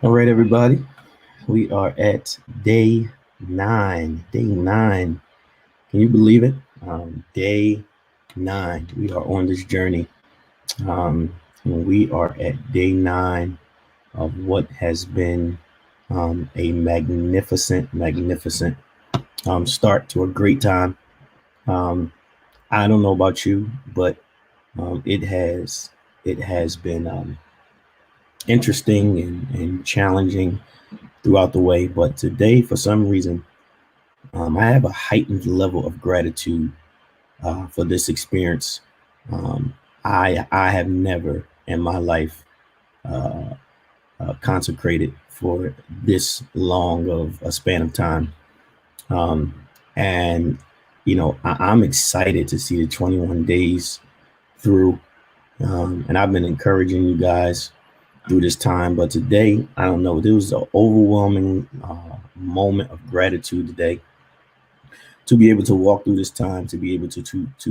All right, everybody. We are at day nine. Day nine. Can you believe it? Day nine. We are on this journey. We are at day nine of what has been a magnificent start to a great time. Um, I don't know about you, but it has been interesting and challenging throughout the way. But today, for some reason, I have a heightened level of gratitude for this experience. Um, I have never in my life uh, consecrated for this long of a span of time, um, and I'm excited to see the 21 days through. And I've been encouraging you guys through this time, but today I don't know. There was an overwhelming moment of gratitude today to be able to walk through this time, to be able to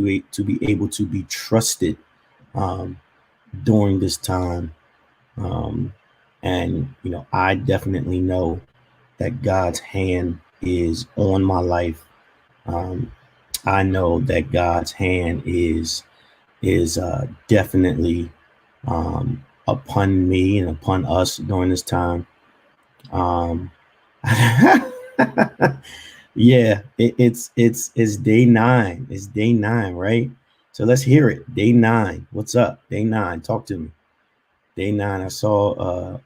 be able to be trusted um, during this time. Um, and I definitely know that God's hand is on my life. Um, I know that God's hand is definitely upon me and upon us during this time. Um, Yeah, it's day nine. It's day nine, right? So let's hear it. Day nine. What's up? Day nine. Talk to me. Day nine. I saw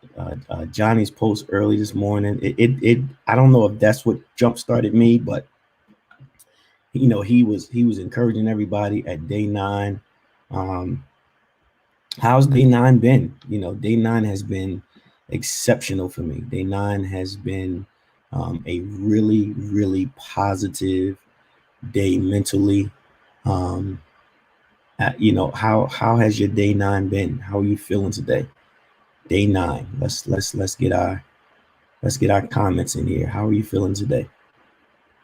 Johnny's post early this morning. It I don't know if that's what jump started me, but he was encouraging everybody at day nine. Um, how's day nine been? Day nine has been exceptional for me. Day nine has been a really positive day mentally. Um, how has your day nine been? How are you feeling today? Day nine. Let's get our comments in here. How are you feeling today?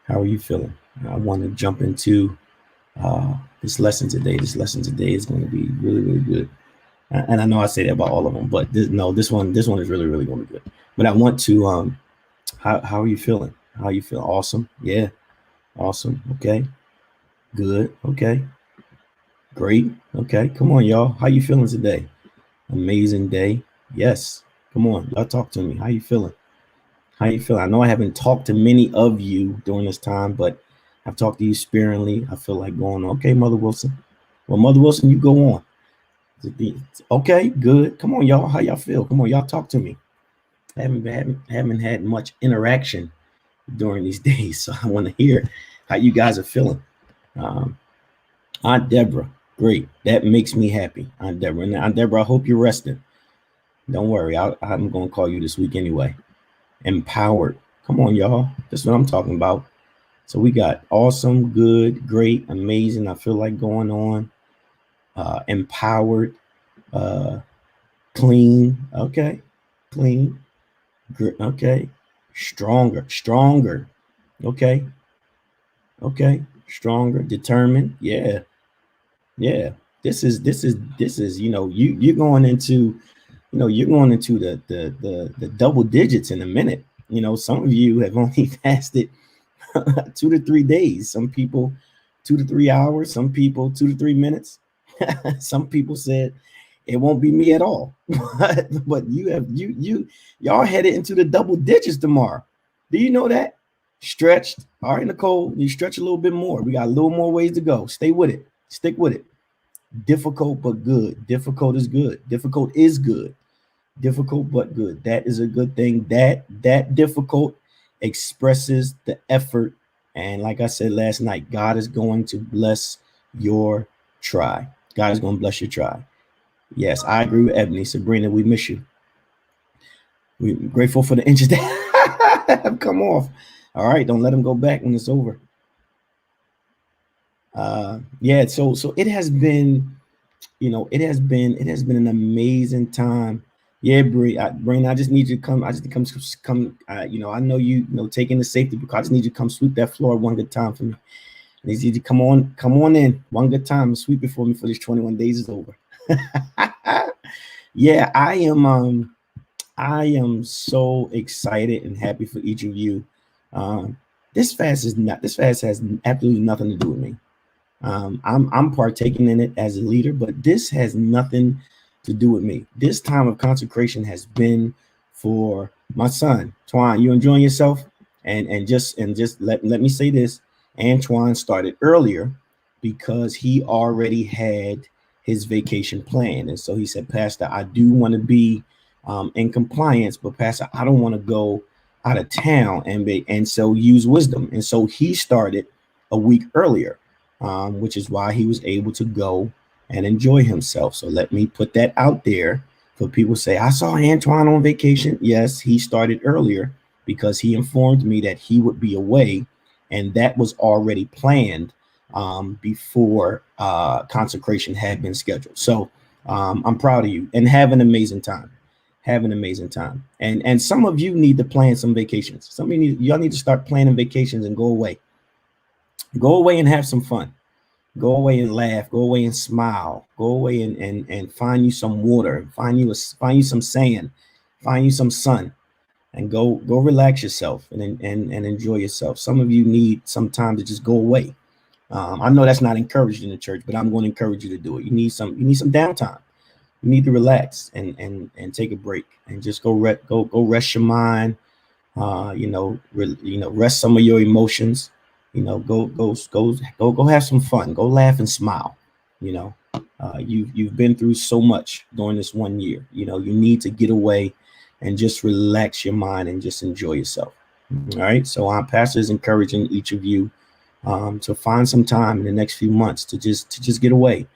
How are you feeling? I want to jump into this lesson today. This lesson today is going to be really good. And I know I say that about all of them, but this one is really going to be good. But I want to how are you feeling? How are you feeling? Awesome. Yeah. Awesome. Okay. Good. Okay. Great. Okay. Come on, y'all. How you feeling today? Amazing day. Yes. Come on, y'all talk to me. How you feeling? How you feeling? I know I haven't talked to many of you during this time, but I've talked to you sparingly. I feel like going on. Okay, Mother Wilson. Well, Mother Wilson, you go on. Okay, good. Come on, y'all. How y'all feel? Come on, y'all talk to me. I haven't had much interaction during these days, so I want to hear how you guys are feeling. Um, Aunt Deborah, great. That makes me happy. Aunt Deborah, and Aunt Deborah, I hope you're resting. Don't worry, I'm going to call you this week anyway. Empowered. Come on, y'all. That's what I'm talking about. So we got awesome, good, great, amazing. I feel like going on. Empowered, uh, clean. Okay, clean. Okay, stronger. Okay, okay, stronger, determined. Yeah, yeah. This is. You're going into the double digits in a minute. Some of you have only fasted 2 to 3 days. Some people 2 to 3 hours. Some people 2 to 3 minutes. Some people said it won't be me at all. but y'all headed into the double digits tomorrow. Do you know that? Stretched. All right, Nicole, you stretch a little bit more. We got a little more ways to go. Stay with it. Stick with it. Difficult but good. Difficult is good. Difficult is good. Difficult but good. That is a good thing. That difficult expresses the effort. And like I said last night, God is going to bless your try. God is going to bless your try. Yes, I agree with Ebony. Sabrina, we miss you. We're grateful for the inches that have come off. All right, don't let them go back when it's over. Yeah, so it has been, it has been an amazing time. Yeah, Bree, I just need you to come. I just need to come. I know taking the safety because I just need you to come sweep that floor one good time for me. I need you to come on in one good time and sweep it for me for this 21 days is over. Yeah, I am. I am so excited and happy for each of you. This fast has absolutely nothing to do with me. I'm partaking in it as a leader, but this has nothing to do with me. This time of consecration has been for my son, Twan. You enjoying yourself? And just let me say this: Antoine started earlier because he already had his vacation plan, and so he said, Pastor, I do want to be in compliance, but Pastor, I don't want to go out of town and so use wisdom, and so he started a week earlier, which is why he was able to go and enjoy himself. So let me put that out there for people to say, I saw Antoine on vacation. Yes, he started earlier because he informed me that he would be away, and that was already planned before consecration had been scheduled. So I'm proud of you and have an amazing time. Have an amazing time. And some of you need to plan some vacations. Some of you y'all need to start planning vacations and go away. Go away and have some fun. Go away and laugh. Go away and smile. Go away and find you some water. Find you some sand. Find you some sun, and go relax yourself and enjoy yourself. Some of you need some time to just go away. I know that's not encouraged in the church, but I'm going to encourage you to do it. You need some downtime. You need to relax and take a break and just go rest your mind. Rest some of your emotions. Go have some fun. Go laugh and smile. You've been through so much during this 1 year. You need to get away and just relax your mind and just enjoy yourself. All right. So our pastor is encouraging each of you to find some time in the next few months to just get away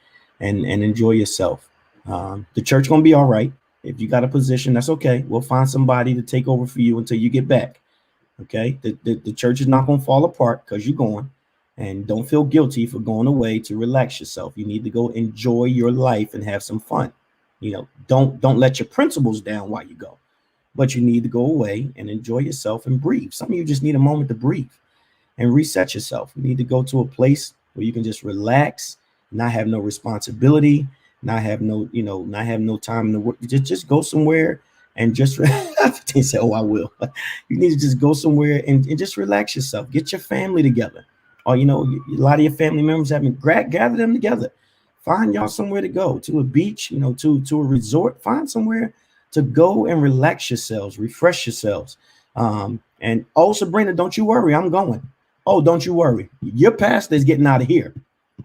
and enjoy yourself. The church gonna be all right. If you got a position, that's okay. We'll find somebody to take over for you until you get back. Okay. The church is not gonna fall apart because you're going. And don't feel guilty for going away to relax yourself. You need to go enjoy your life and have some fun. Don't let your principles down while you go, but you need to go away and enjoy yourself and breathe. Some of you just need a moment to breathe and reset yourself. You need to go to a place where you can just relax, not have no responsibility, not have no time to work. Just go somewhere and just they say, oh, I will. You need to just go somewhere and just relax yourself. Get your family together. Or, a lot of your family members haven't gather them together. Find y'all somewhere to go, to a beach, to a resort. Find somewhere to go and relax yourselves, refresh yourselves. And also, Sabrina, don't you worry, I'm going. Oh, don't you worry. Your pastor is getting out of here.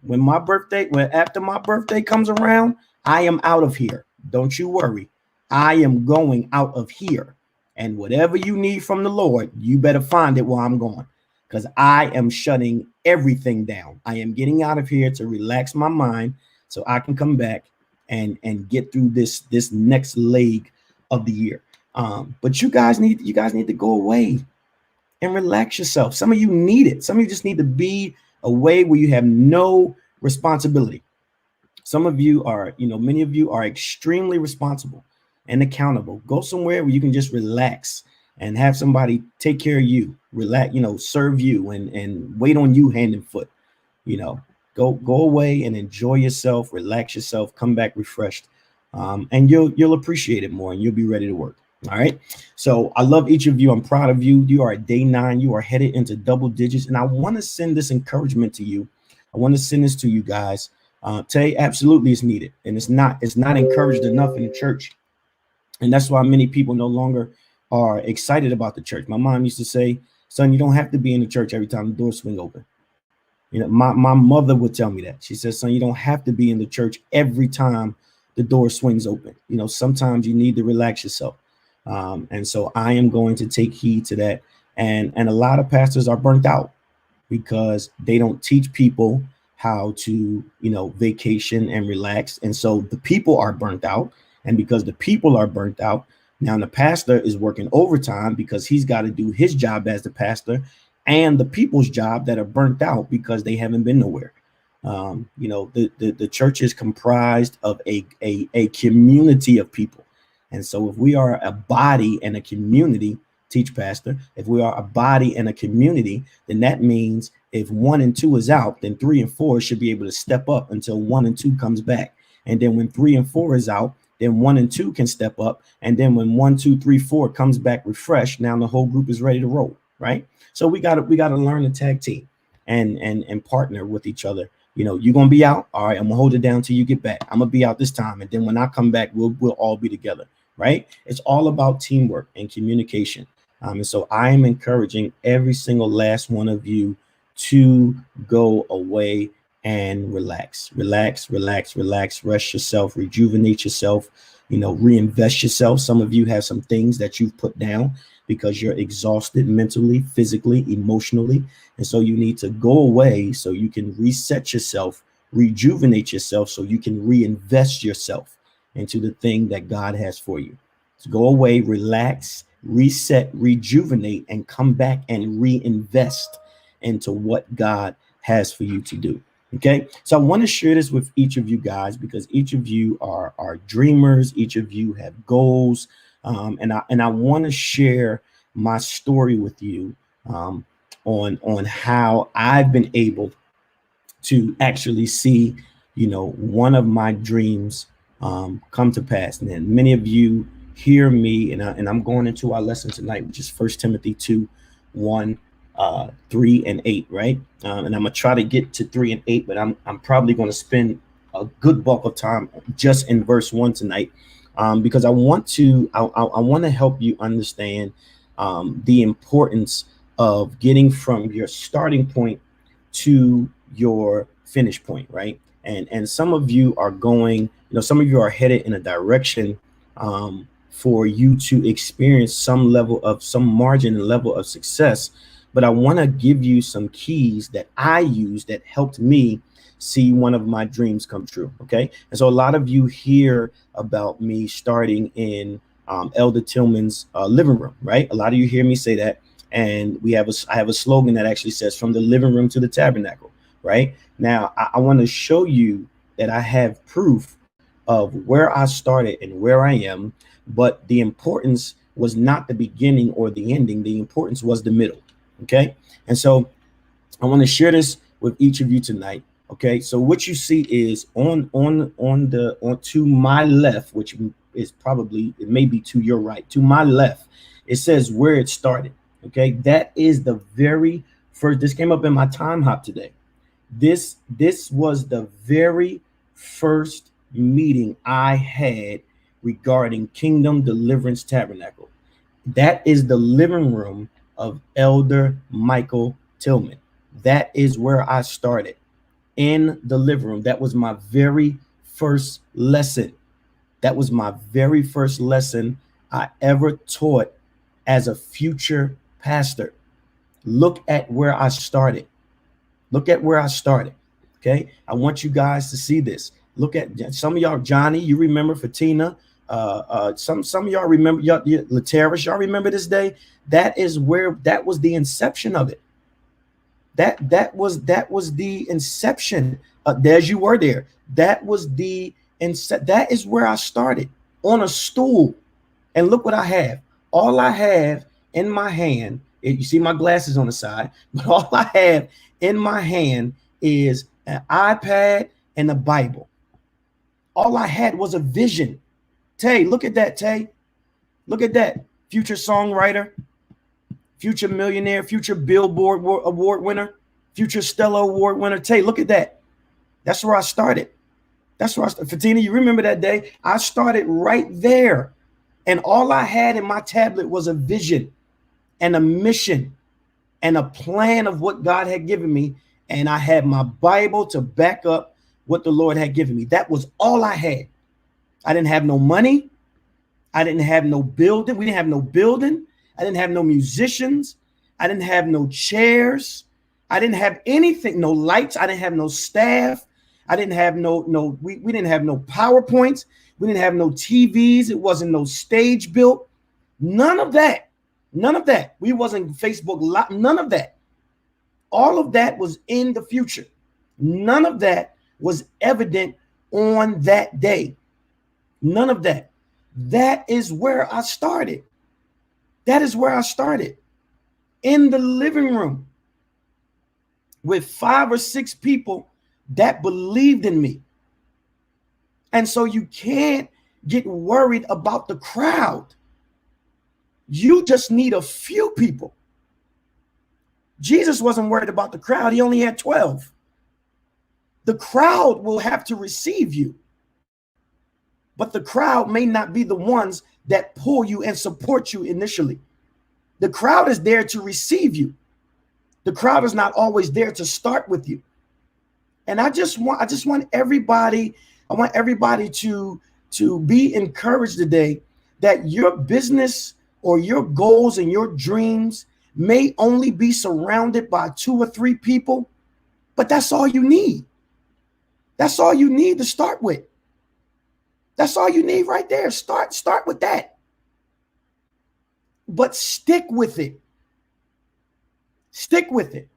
When after my birthday comes around, I am out of here. Don't you worry. I am going out of here. And whatever you need from the Lord, you better find it while I'm going. Because I am shutting everything down. I am getting out of here to relax my mind so I can come back and get through this next leg of the year. But you guys need to go away and relax yourself. Some of you need it. Some of you just need to be away where you have no responsibility. Some of you are, many of you are extremely responsible and accountable. Go somewhere where you can just relax and have somebody take care of you, relax, serve you and wait on you hand and foot. Go away and enjoy yourself, relax yourself, come back refreshed, and you'll appreciate it more and you'll be ready to work. All right. So I love each of you. I'm proud of you. You are at day 9. You are headed into double digits. And I want to send this encouragement to you. I want to send this to you guys. Today absolutely is needed. And it's not encouraged enough in the church. And that's why many people no longer are excited about the church. My mom used to say, son, you don't have to be in the church every time the doors swing open. My mother would tell me that. She says, son, you don't have to be in the church every time the door swings open. Sometimes you need to relax yourself. And so I am going to take heed to that. And a lot of pastors are burnt out because they don't teach people how to, vacation and relax. And so the people are burnt out. And because the people are burnt out, now the pastor is working overtime because he's got to do his job as the pastor and the people's job that are burnt out because they haven't been nowhere. The church is comprised of a community of people. And so if we are a body and a community, teach pastor, if we are a body and a community, then that means if 1 and 2 is out, then 3 and 4 should be able to step up until 1 and 2 comes back. And then when 3 and 4 is out, Then 1 and 2 can step up. And then when 1, 2, 3, 4 comes back refreshed, now the whole group is ready to roll, right? So we gotta learn to tag team and partner with each other. You know, you're gonna be out. All right, I'm gonna hold it down till you get back. I'm gonna be out this time, and then when I come back, we'll all be together, right? It's all about teamwork and communication. And so I am encouraging every single last one of you to go away and relax, rest yourself, rejuvenate yourself, you know, reinvest yourself. Some of you have some things that you've put down because you're exhausted mentally, physically, emotionally. And so you need to go away so you can reset yourself, rejuvenate yourself, so you can reinvest yourself into the thing that God has for you. So go away, relax, reset, rejuvenate, and come back and reinvest into what God has for you to do. Okay, so I want to share this with each of you guys because each of you are dreamers, each of you have goals, and I want to share my story with you on how I've been able to actually see, you know, one of my dreams come to pass. And then many of you hear me, and I'm going into our lesson tonight, which is 1 Timothy 2, 1, 3, and 8, right? And I'm gonna try to get to 3 and 8, but I'm probably going to spend a good bulk of time just in verse 1 tonight, because I want to help you understand the importance of getting from your starting point to your finish point, right? And some of you are going, you know, some of you are headed in a direction for you to experience some margin and level of success. But I want to give you some keys that I use that helped me see one of my dreams come true. Okay. And so a lot of you hear about me starting in Elder Tillman's living room, right? A lot of you hear me say that. And I have a slogan that actually says from the living room to the tabernacle, right? Now, I want to show you that I have proof of where I started and where I am, but the importance was not the beginning or the ending. The importance was the middle. Okay. And so I want to share this with each of you tonight. Okay. So what you see is on to my left, which is probably, it may be to your right, to my left, it says where it started. Okay. That is the very first, this came up in my time hop today. This was the very first meeting I had regarding Kingdom Deliverance Tabernacle. That is the living room of Elder Michael Tillman. That is where I started, in the living room. That was my very first lesson. That was my very first lesson I ever taught as a future pastor. Look at where I started. Look at where I started. Okay. I want you guys to see this. Look at some of y'all, Johnny, you remember Fatina. Some of y'all remember Lateris, y'all remember this day. That was the inception of it. That was the inception. There's you were there. That is where I started, on a stool. And look what I have. All I have in my hand, you see my glasses on the side, but all I have in my hand is an iPad and a Bible. All I had was a vision. Tay, look at that, Tay. Look at that. Future songwriter, future millionaire, future Billboard award winner, future Stella award winner. Tay, look at that. That's where I started. That's where I started. Fatina, you remember that day? I started right there. And all I had in my tablet was a vision and a mission and a plan of what God had given me. And I had my Bible to back up what the Lord had given me. That was all I had. I didn't have no money. I didn't have no building. We didn't have no building. I didn't have no musicians. I didn't have no chairs. I didn't have anything, no lights. I didn't have no staff. I didn't have we didn't have no PowerPoints. We didn't have no TVs. It wasn't no stage built. None of that. None of that. We wasn't Facebook Live. None of that. All of that was in the future. None of that was evident on that day. None of that. That is where I started. That is where I started. In the living room with 5 or 6 people that believed in me. And so you can't get worried about the crowd. You just need a few people. Jesus wasn't worried about the crowd. He only had 12. The crowd will have to receive you, but the crowd may not be the ones that pull you and support you initially. The crowd is there to receive you. The crowd is not always there to start with you. And I want everybody to be encouraged today that your business or your goals and your dreams may only be surrounded by 2 or 3 people, but that's all you need. That's all you need to start with. That's all you need right there. Start with that. But stick with it. Stick with it.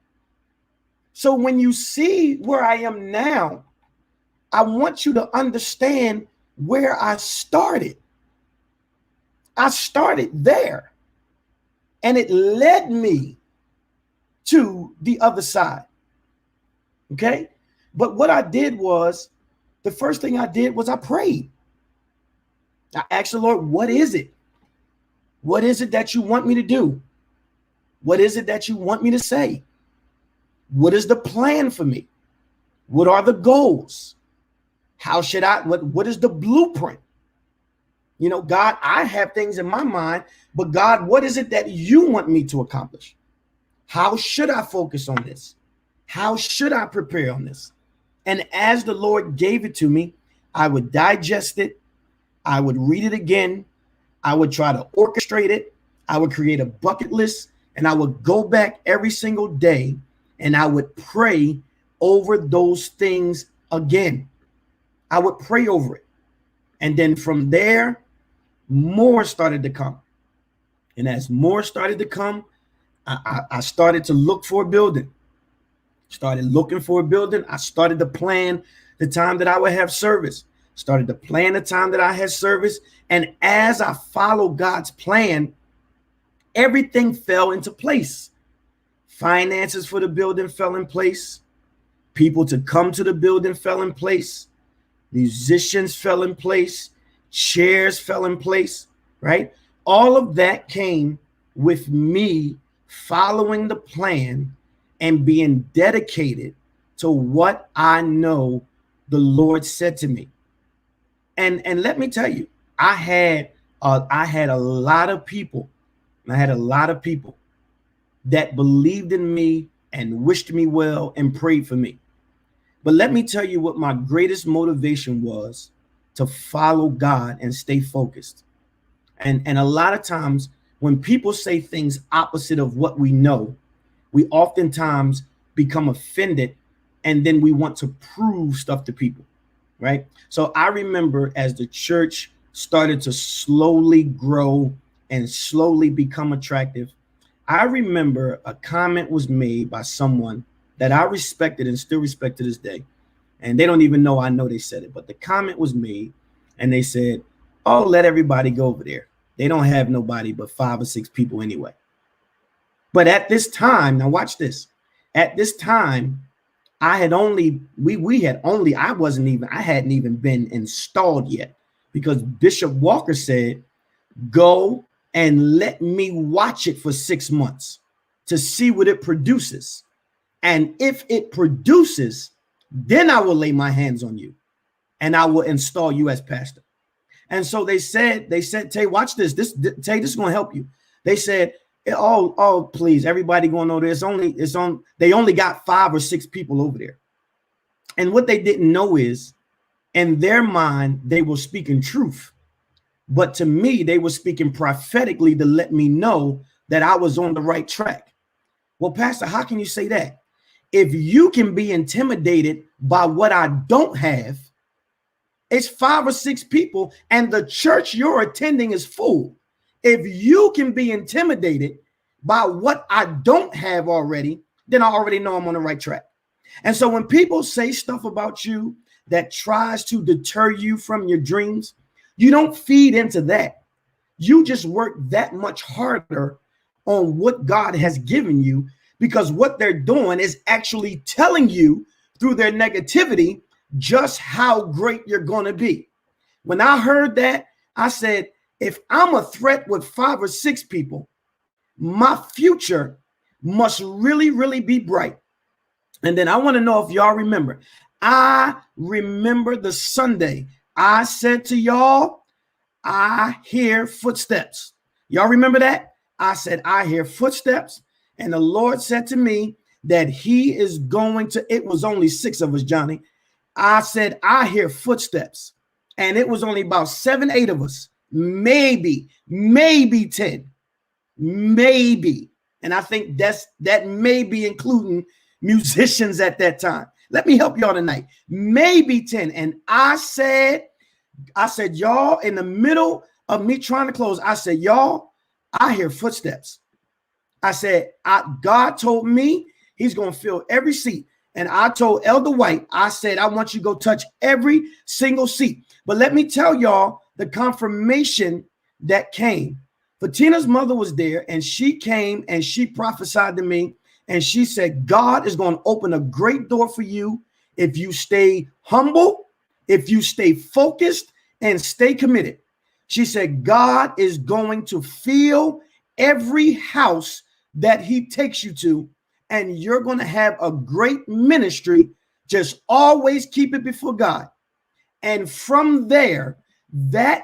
So when you see where I am now, I want you to understand where I started. I started there, and it led me to the other side. Okay? But what I did was, the first thing I did was I prayed. I asked the Lord, what is it? What is it that you want me to do? What is it that you want me to say? What is the plan for me? What are the goals? How should I, what is the blueprint? You know, God, I have things in my mind, but God, what is it that you want me to accomplish? How should I focus on this? How should I prepare on this? And as the Lord gave it to me, I would digest it. I would read it again. I would try to orchestrate it. I would create a bucket list, and I would go back every single day, and I would pray over those things again. I would pray over it. And then from there, more started to come. And as more started to come, I started to look for a building. Started looking for a building. I started to plan the time that I would have service. Started to plan the time that I had service. And as I followed God's plan, everything fell into place. Finances for the building fell in place. People to come to the building fell in place. Musicians fell in place. Chairs fell in place, right? All of that came with me following the plan and being dedicated to what I know the Lord said to me. And let me tell you, I had a lot of people. I had a lot of people that believed in me and wished me well and prayed for me. But let me tell you what my greatest motivation was: to follow God and stay focused. And a lot of times when people say things opposite of what we know, we oftentimes become offended, and then we want to prove stuff to people, right? So I remember as the church started to slowly grow and slowly become attractive, I remember a comment was made by someone that I respected and still respect to this day. And they don't even know I know they said it, but the comment was made, and they said, oh, let everybody go over there. They don't have nobody but 5 or 6 people anyway. But at this time, now watch this. At this time, I hadn't even been installed yet, because Bishop Walker said, go and let me watch it for 6 months to see what it produces. And if it produces, then I will lay my hands on you and I will install you as pastor. And so they said, Tay, watch this. Tay, this is going to help you. They said, oh, please, everybody going over there. They only got 5 or 6 people over there. And what they didn't know is, in their mind, they were speaking truth. But to me, they were speaking prophetically to let me know that I was on the right track. Well, Pastor, how can you say that? If you can be intimidated by what I don't have, it's 5 or 6 people and the church you're attending is full. If you can be intimidated by what I don't have already, then I already know I'm on the right track. And so when people say stuff about you that tries to deter you from your dreams, you don't feed into that. You just work that much harder on what God has given you, because what they're doing is actually telling you through their negativity just how great you're going to be. When I heard that, I said, if I'm a threat with 5 or 6 people, my future must really, really be bright. And then I want to know if y'all remember. I remember the Sunday I said to y'all, I hear footsteps. Y'all remember that? I said, I hear footsteps. And the Lord said to me that he is going to, it was only 6 of us, Johnny. I said, I hear footsteps. And it was only about 7, 8 of us, maybe 10, maybe. And I think that may be including musicians at that time. Let me help y'all tonight. Maybe 10. And I said, y'all, in the middle of me trying to close, I said, y'all, I hear footsteps. I said, God told me he's going to fill every seat. And I told Elder White, I said, I want you to go touch every single seat. But let me tell y'all the confirmation that came. Fatina's mother was there, and she came and she prophesied to me. And she said, God is going to open a great door for you if you stay humble, if you stay focused and stay committed. She said, God is going to fill every house that he takes you to, and you're going to have a great ministry. Just always keep it before God. And from there, that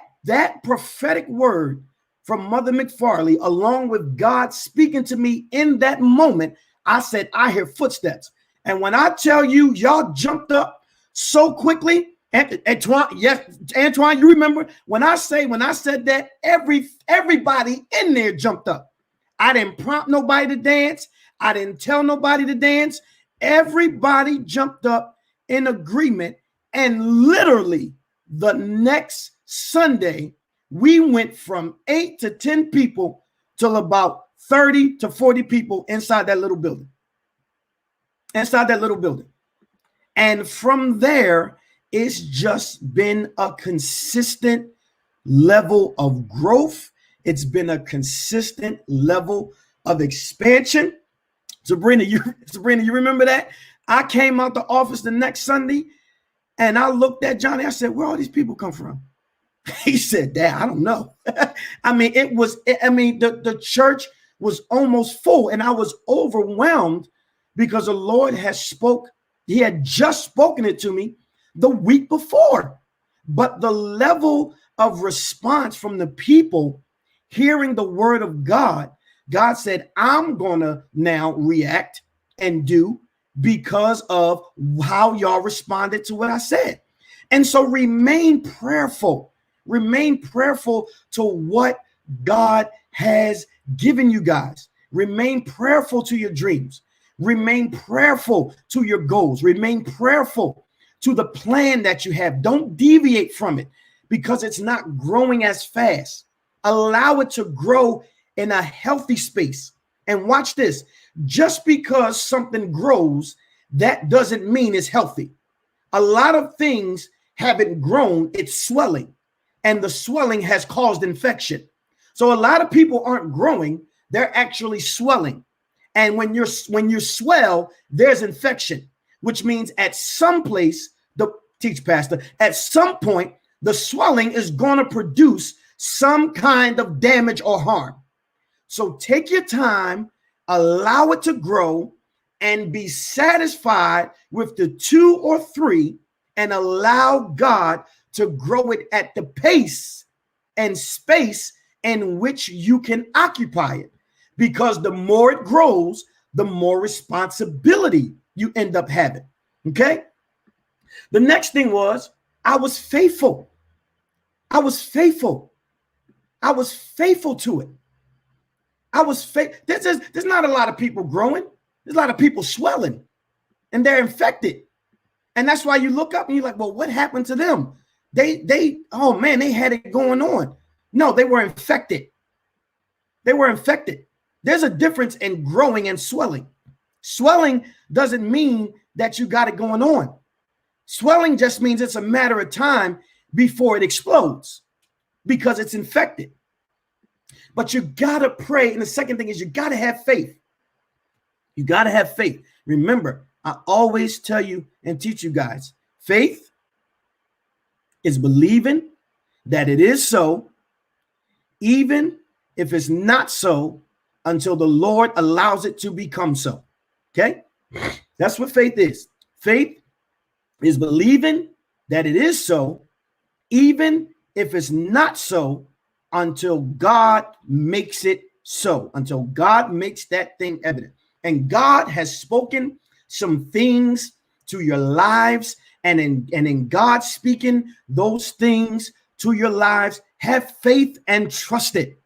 prophetic word from Mother McFarley, along with God speaking to me in that moment, I said, I hear footsteps. And when I tell you, y'all jumped up so quickly. Antoine, yes, Antoine, you remember when I said that, everybody in there jumped up. I didn't prompt nobody to dance. I didn't tell nobody to dance. Everybody jumped up in agreement. And literally the next Sunday, we went from 8 to 10 people till about 30 to 40 people inside that little building. And from there, it's just been a consistent level of growth. It's been a consistent level of expansion. Sabrina, you remember that? I came out the office the next Sunday and I looked at Johnny. I said, where all these people come from? He said, Dad, I don't know. I mean, the church was almost full, and I was overwhelmed because the Lord he had just spoken it to me the week before. But the level of response from the people hearing the word of God, God said, I'm going to now react and do because of how y'all responded to what I said. And so remain prayerful to what God has given you guys. Remain prayerful to your dreams. Remain prayerful to your goals. Remain prayerful to the plan that you have. Don't deviate from it because it's not growing as fast. Allow it to grow in a healthy space. And watch this. Just because something grows, that doesn't mean it's healthy. A lot of things haven't grown, it's swelling. And the swelling has caused infection. So a lot of people aren't growing, they're actually swelling. And when you swell, there's infection, which means at some place, at some point, the swelling is going to produce some kind of damage or harm. So take your time, allow it to grow, and be satisfied with the 2 or 3, and allow God to grow it at the pace and space in which you can occupy it. Because the more it grows, the more responsibility you end up having. Okay? The next thing was, I was faithful. I was faithful to it. There's not a lot of people growing. There's a lot of people swelling, and they're infected. And that's why you look up and you're like, well, what happened to them? They had it going on. No, they were infected. There's a difference in growing and swelling. Swelling doesn't mean that you got it going on. Swelling just means it's a matter of time before it explodes because it's infected. But you got to pray. And the second thing is you got to have faith. You got to have faith. Remember, I always tell you and teach you guys, faith is believing that it is so, even if it's not so, until the Lord allows it to become so. Okay? That's what faith is. Faith is believing that it is so, even if it's not so, until God makes it so, until God makes that thing evident. And God has spoken some things to your lives, and in God speaking those things to your lives, have faith and trust it.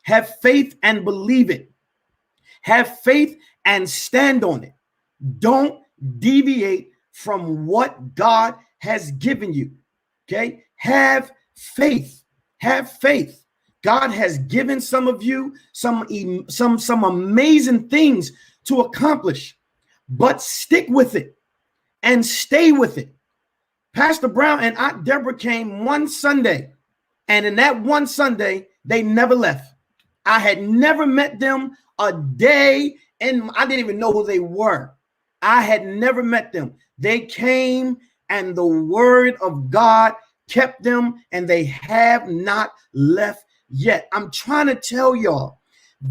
Have faith and believe it. Have faith and stand on it. Don't deviate from what God has given you. Okay? Have faith. Have faith. God has given some of you some amazing things to accomplish, but stick with it and stay with it. Pastor Brown and Aunt Deborah came one Sunday, and in that one Sunday, they never left. I had never met them a day, and I didn't even know who they were. I had never met them. They came, and the word of God kept them, and they have not left yet. I'm trying to tell y'all,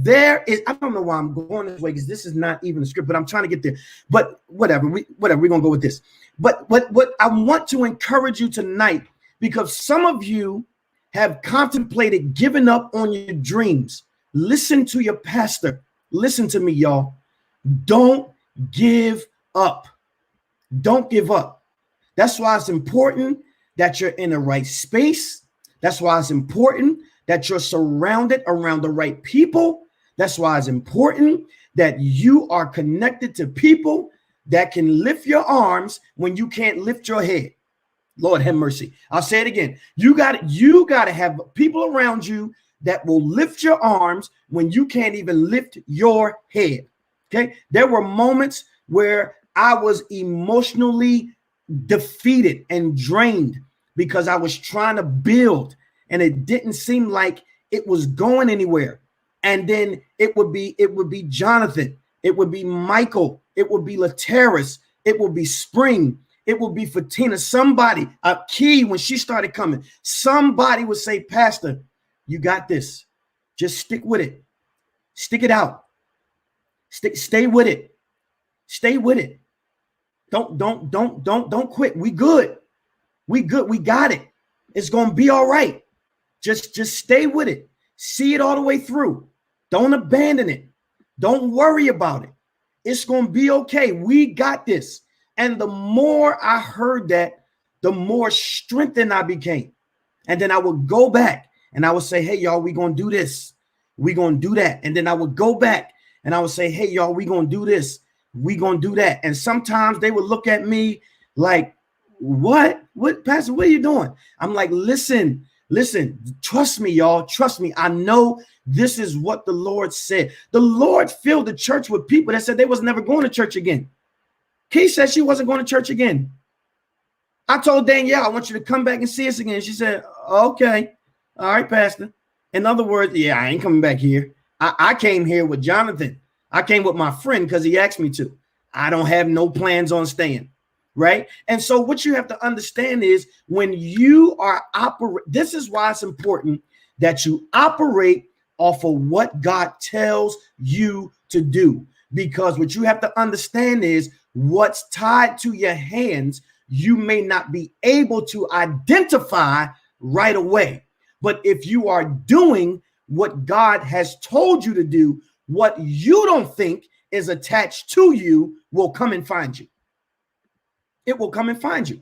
I don't know why I'm going this way, because this is not even a script, but I'm trying to get there. But whatever, we're gonna go with this. But what I want to encourage you tonight, because some of you have contemplated giving up on your dreams. Listen to your pastor. Listen to me, y'all. Don't give up. Don't give up. That's why it's important that you're in the right space. That's why it's important that you're surrounded around the right people. That's why it's important that you are connected to people that can lift your arms when you can't lift your head. Lord have mercy. I'll say it again. You got to have people around you that will lift your arms when you can't even lift your head. Okay. There were moments where I was emotionally defeated and drained because I was trying to build and it didn't seem like it was going anywhere. And then it would be Jonathan, it would be Michael, it would be Lateris, it would be Spring, it would be Fatina. Somebody, a Key, when she started coming, somebody would say, Pastor, you got this. Just stick with it. Stick it out. Stay with it. Stay with it. Don't quit. We good. We good. We got it. It's going to be all right. Just stay with it. See it all the way through. Don't abandon it. Don't worry about it. It's going to be okay. We got this. And the more I heard that, the more strengthened I became. And then I would go back and I would say, hey, y'all, we going to do this. We going to do that. And then I would go back and I would say, hey, y'all, we going to do this. We going to do that. And sometimes they would look at me like, what, Pastor, what are you doing? I'm like, listen, trust me, y'all. Trust me. I know this is what the Lord said. The Lord filled the church with people that said they was never going to church again. Key said she wasn't going to church again. I told Danielle, I want you to come back and see us again. She said, okay. All right, Pastor. In other words, yeah, I ain't coming back here. I came here with Jonathan. I came with my friend because he asked me to. I don't have no plans on staying. Right. And so what you have to understand is when you are this is why it's important that you operate off of what God tells you to do, because what you have to understand is what's tied to your hands, you may not be able to identify right away. But if you are doing what God has told you to do, what you don't think is attached to you will come and find you. It will come and find you,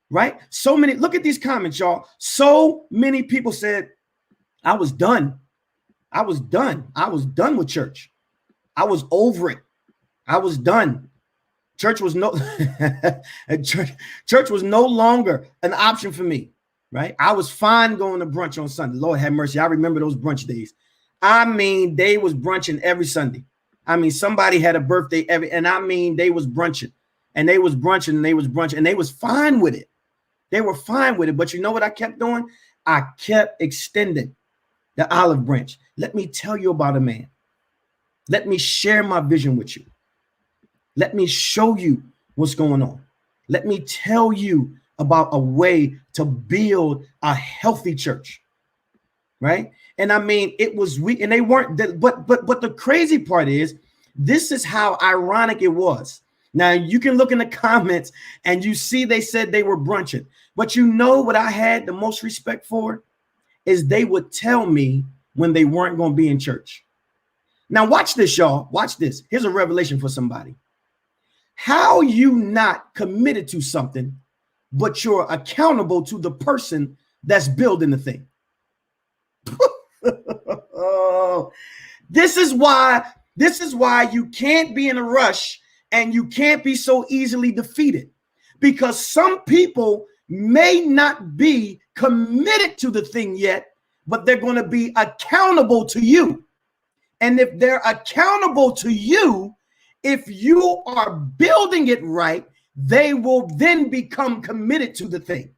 right? So many, look at these comments, y'all. So many people said, I was done. I was done. I was done with church. I was over it. I was done. Church was church was no longer an option for me, right? I was fine going to brunch on Sunday. Lord have mercy. I remember those brunch days. I mean, they was brunching every Sunday. I mean, somebody had a birthday they was brunching. And they was brunching and they was brunching and they was fine with it. They were fine with it. But you know what I kept doing? I kept extending the olive branch. Let me tell you about a man. Let me share my vision with you. Let me show you what's going on. Let me tell you about a way to build a healthy church, right? And I mean, it was we, and they weren't. But the crazy part is, this is how ironic it was. Now you can look in the comments and you see they said they were brunching, but you know what I had the most respect for is they would tell me when they weren't going to be in church. Now watch this, y'all. Watch this. Here's a revelation for somebody. How you not committed to something, but you're accountable to the person that's building the thing. This is why you can't be in a rush and you can't be so easily defeated, because some people may not be committed to the thing yet, but they're going to be accountable to you. And if they're accountable to you, if you are building it right, they will then become committed to the thing.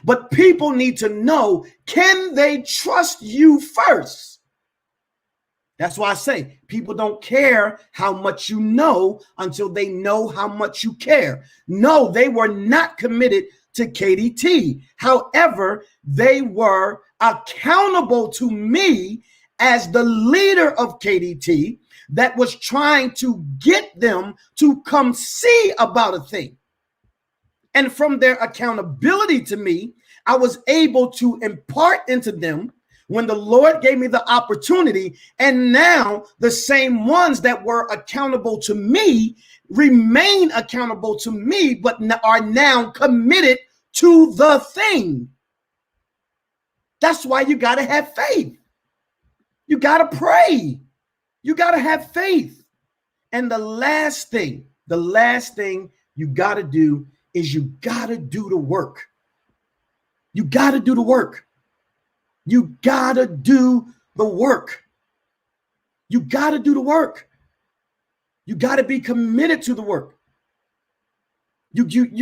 But people need to know, can they trust you first? That's why I say people don't care how much you know until they know how much you care. No, they were not committed to KDT. However, they were accountable to me as the leader of KDT that was trying to get them to come see about a thing. And from their accountability to me, I was able to impart into them when the Lord gave me the opportunity. And now the same ones that were accountable to me remain accountable to me, but are now committed to the thing. That's why you got to have faith. You got to pray. You got to have faith. And the last thing you got to do is you got to do the work. You got to do the work. You got to do the work. You got to do the work. You got to be committed to the work. You got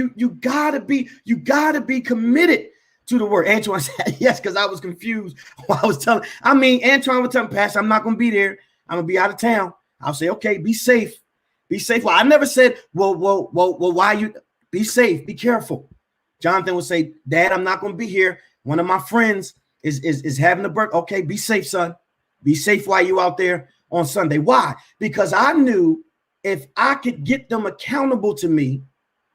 to be committed to the work. Antoine said yes, because I was confused while I was telling. Antoine was telling Pastor, I'm not going to be there. I'm going to be out of town. I'll say, okay, be safe. Be safe. Well, I never said, well, why you be safe? Be careful. Jonathan would say, Dad, I'm not going to be here. One of my friends is having a birthday. Okay, be safe, son. Be safe while you out there on Sunday. Why? Because I knew if I could get them accountable to me,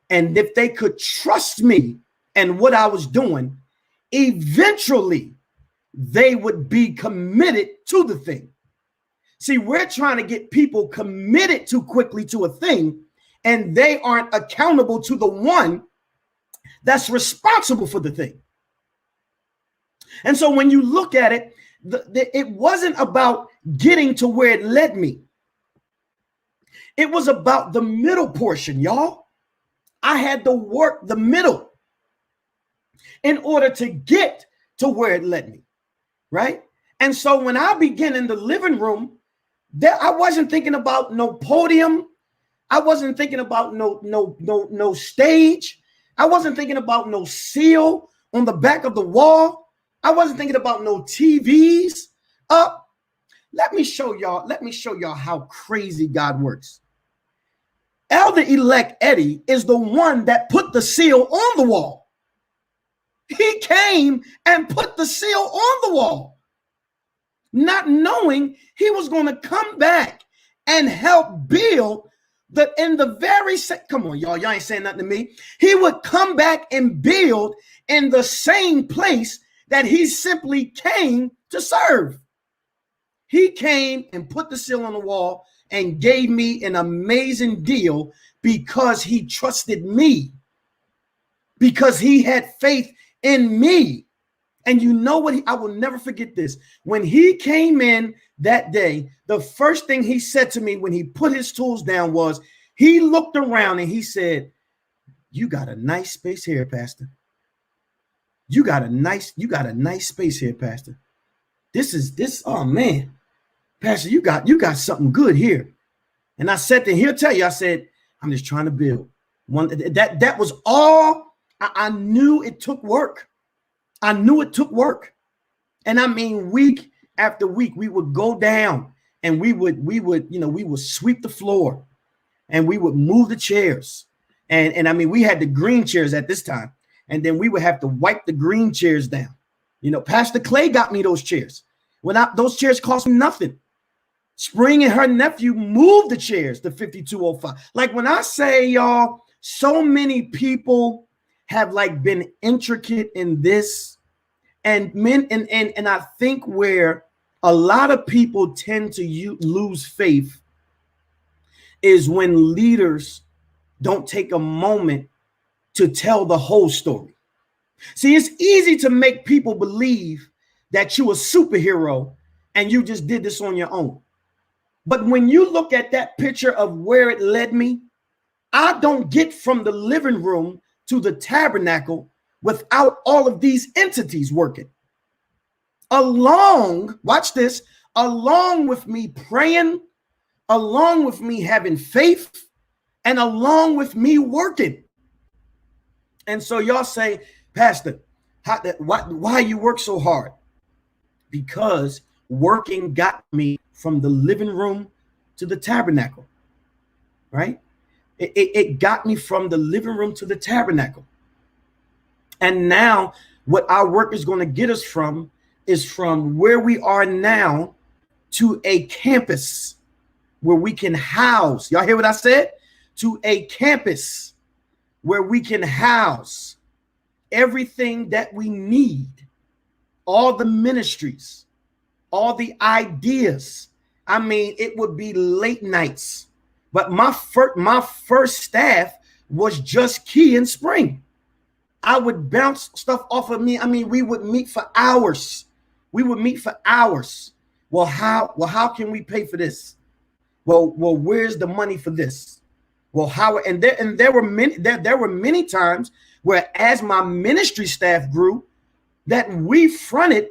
and if they could trust me and what I was doing, eventually they would be committed to the thing. See, we're trying to get people committed too quickly to a thing, and they aren't accountable to the one that's responsible for the thing. And so when you look at it, it wasn't about getting to where it led me. It was about the middle portion, y'all. I had to work the middle in order to get to where it led me, right? And so when I began in the living room, I wasn't thinking about no podium. I wasn't thinking about no stage. I wasn't thinking about no seal on the back of the wall. I wasn't thinking about no TVs up. Let me show y'all how crazy God works. Elder-elect Eddie is the one that put the seal on the wall. He came and put the seal on the wall, not knowing he was going to come back and help build come on, y'all ain't saying nothing to me. He would come back and build in the same place that he simply came to serve. He came and put the seal on the wall and gave me an amazing deal because he trusted me, because he had faith in me. And you know what? I will never forget this. When he came in that day, the first thing he said to me when he put his tools down was, he looked around and he said, "You got a nice space here, Pastor. You got a nice space here, Pastor. Oh man, Pastor, you got something good here." And I said to him, he'll tell you, I said, "I'm just trying to build." That was all. I knew it took work. I knew it took work. And I mean, week after week, we would go down and we would sweep the floor and we would move the chairs And I mean, we had the green chairs at this time, and then we would have to wipe the green chairs down. You know, Pastor Clay got me those chairs. Those chairs cost me nothing. Spring and her nephew moved the chairs to 5205. Like when I say, y'all, so many people have like been intricate in this, and I think where a lot of people tend to lose faith is when leaders don't take a moment to tell the whole story. See, it's easy to make people believe that you're a superhero and you just did this on your own. But when you look at that picture of where it led me, I don't get from the living room to the tabernacle without all of these entities working. Watch this, along with me praying, along with me having faith, and along with me working. And so y'all say, Pastor, why you work so hard? Because working got me from the living room to the tabernacle, right? It got me from the living room to the tabernacle. And now what our work is going to get us from is from where we are now to a campus where we can house. Y'all hear what I said? To a campus where we can house everything that we need, all the ministries, all the ideas. I mean, it would be late nights, but my first staff was just Key and Spring. I would bounce stuff off of me. I mean, we would meet for hours. Well, how can we pay for this? Well, where's the money for this? Well, how? And there were many times where, as my ministry staff grew, that we fronted.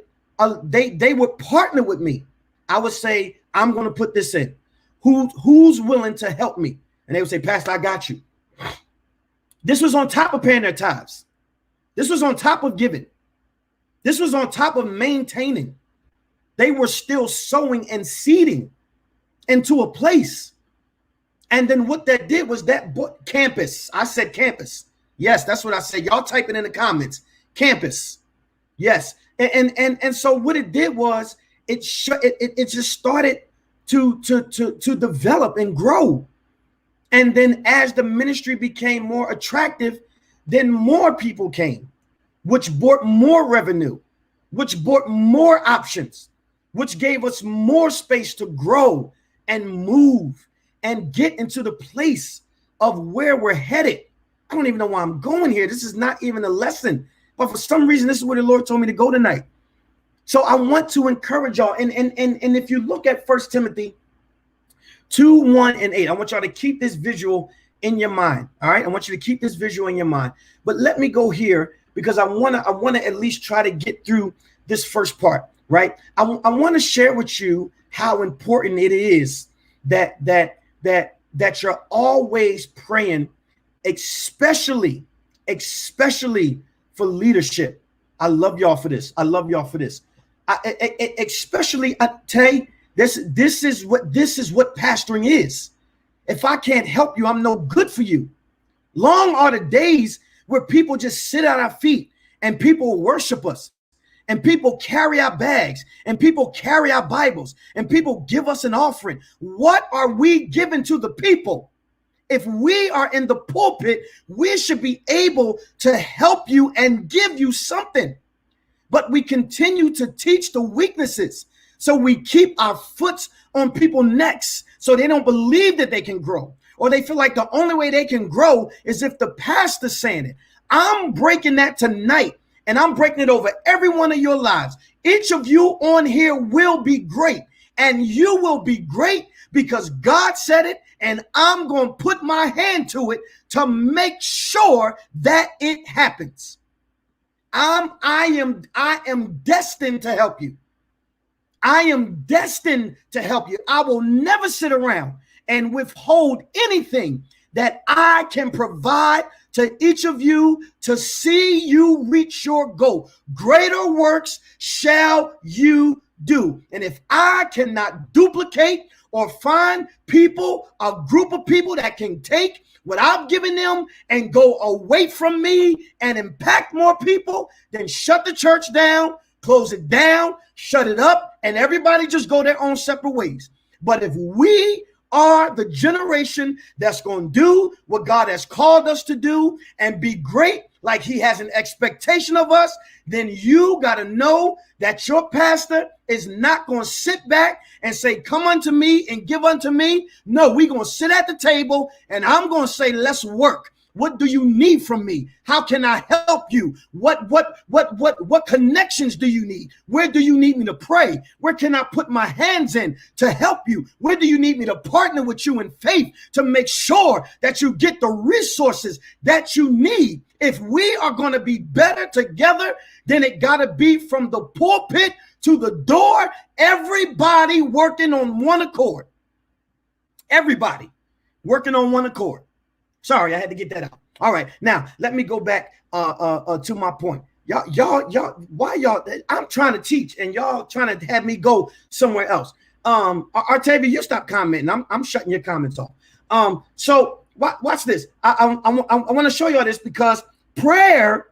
They would partner with me. I would say, I'm going to put this in. Who's willing to help me? And they would say, Pastor, I got you. This was on top of paying their tithes. This was on top of giving. This was on top of maintaining. They were still sowing and seeding into a place. And then what that did was that campus. I said campus. Yes, that's what I said. Y'all type it in the comments. Campus. Yes. And so what it did was it just started to develop and grow. And then as the ministry became more attractive, then more people came, which brought more revenue, which brought more options, which gave us more space to grow and move and get into the place of where we're headed. I don't even know why I'm going here. This is not even a lesson, but for some reason, this is where the Lord told me to go tonight. So I want to encourage y'all. And if you look at 1 Timothy 2:1-8, I want y'all to keep this visual in your mind. All right. I want you to keep this visual in your mind. But let me go here because I want to at least try to get through this first part. Right. I want to share with you how important it is that you're always praying, especially for leadership. I love y'all for this. Especially, I tell you, this is what pastoring is. If I can't help you, I'm no good for you. Long are the days where people just sit at our feet and people worship us and people carry our bags and people carry our Bibles and people give us an offering. What are we giving to the people? If we are in the pulpit, we should be able to help you and give you something. But we continue to teach the weaknesses. So we keep our foot on people's necks so they don't believe that they can grow, or they feel like the only way they can grow is if the pastor's saying it. I'm breaking that tonight, and I'm breaking it over every one of your lives. Each of you on here will be great, and you will be great because God said it, and I'm going to put my hand to it to make sure that it happens. I am destined to help you. I am destined to help you. I will never sit around and withhold anything that I can provide to each of you to see you reach your goal. Greater works shall you do. And if I cannot duplicate or find people, a group of people that can take what I've given them and go away from me and impact more people, then shut the church down, close it down, shut it up, and everybody just go their own separate ways. But if we are the generation that's going to do what God has called us to do and be great like he has an expectation of us, then you got to know that your pastor is not going to sit back and say, come unto me and give unto me. No, we're going to sit at the table and I'm going to say, let's work. What do you need from me? How can I help you? What connections do you need? Where do you need me to pray? Where can I put my hands in to help you? Where do you need me to partner with you in faith to make sure that you get the resources that you need? If we are going to be better together, then it got to be from the pulpit to the door, everybody working on one accord. Everybody working on one accord. Sorry, I had to get that out. All right, now let me go back to my point. Y'all, why y'all? I'm trying to teach, and y'all trying to have me go somewhere else. Artavia, you stop commenting. I'm shutting your comments off. So watch this. I want to show y'all this because prayer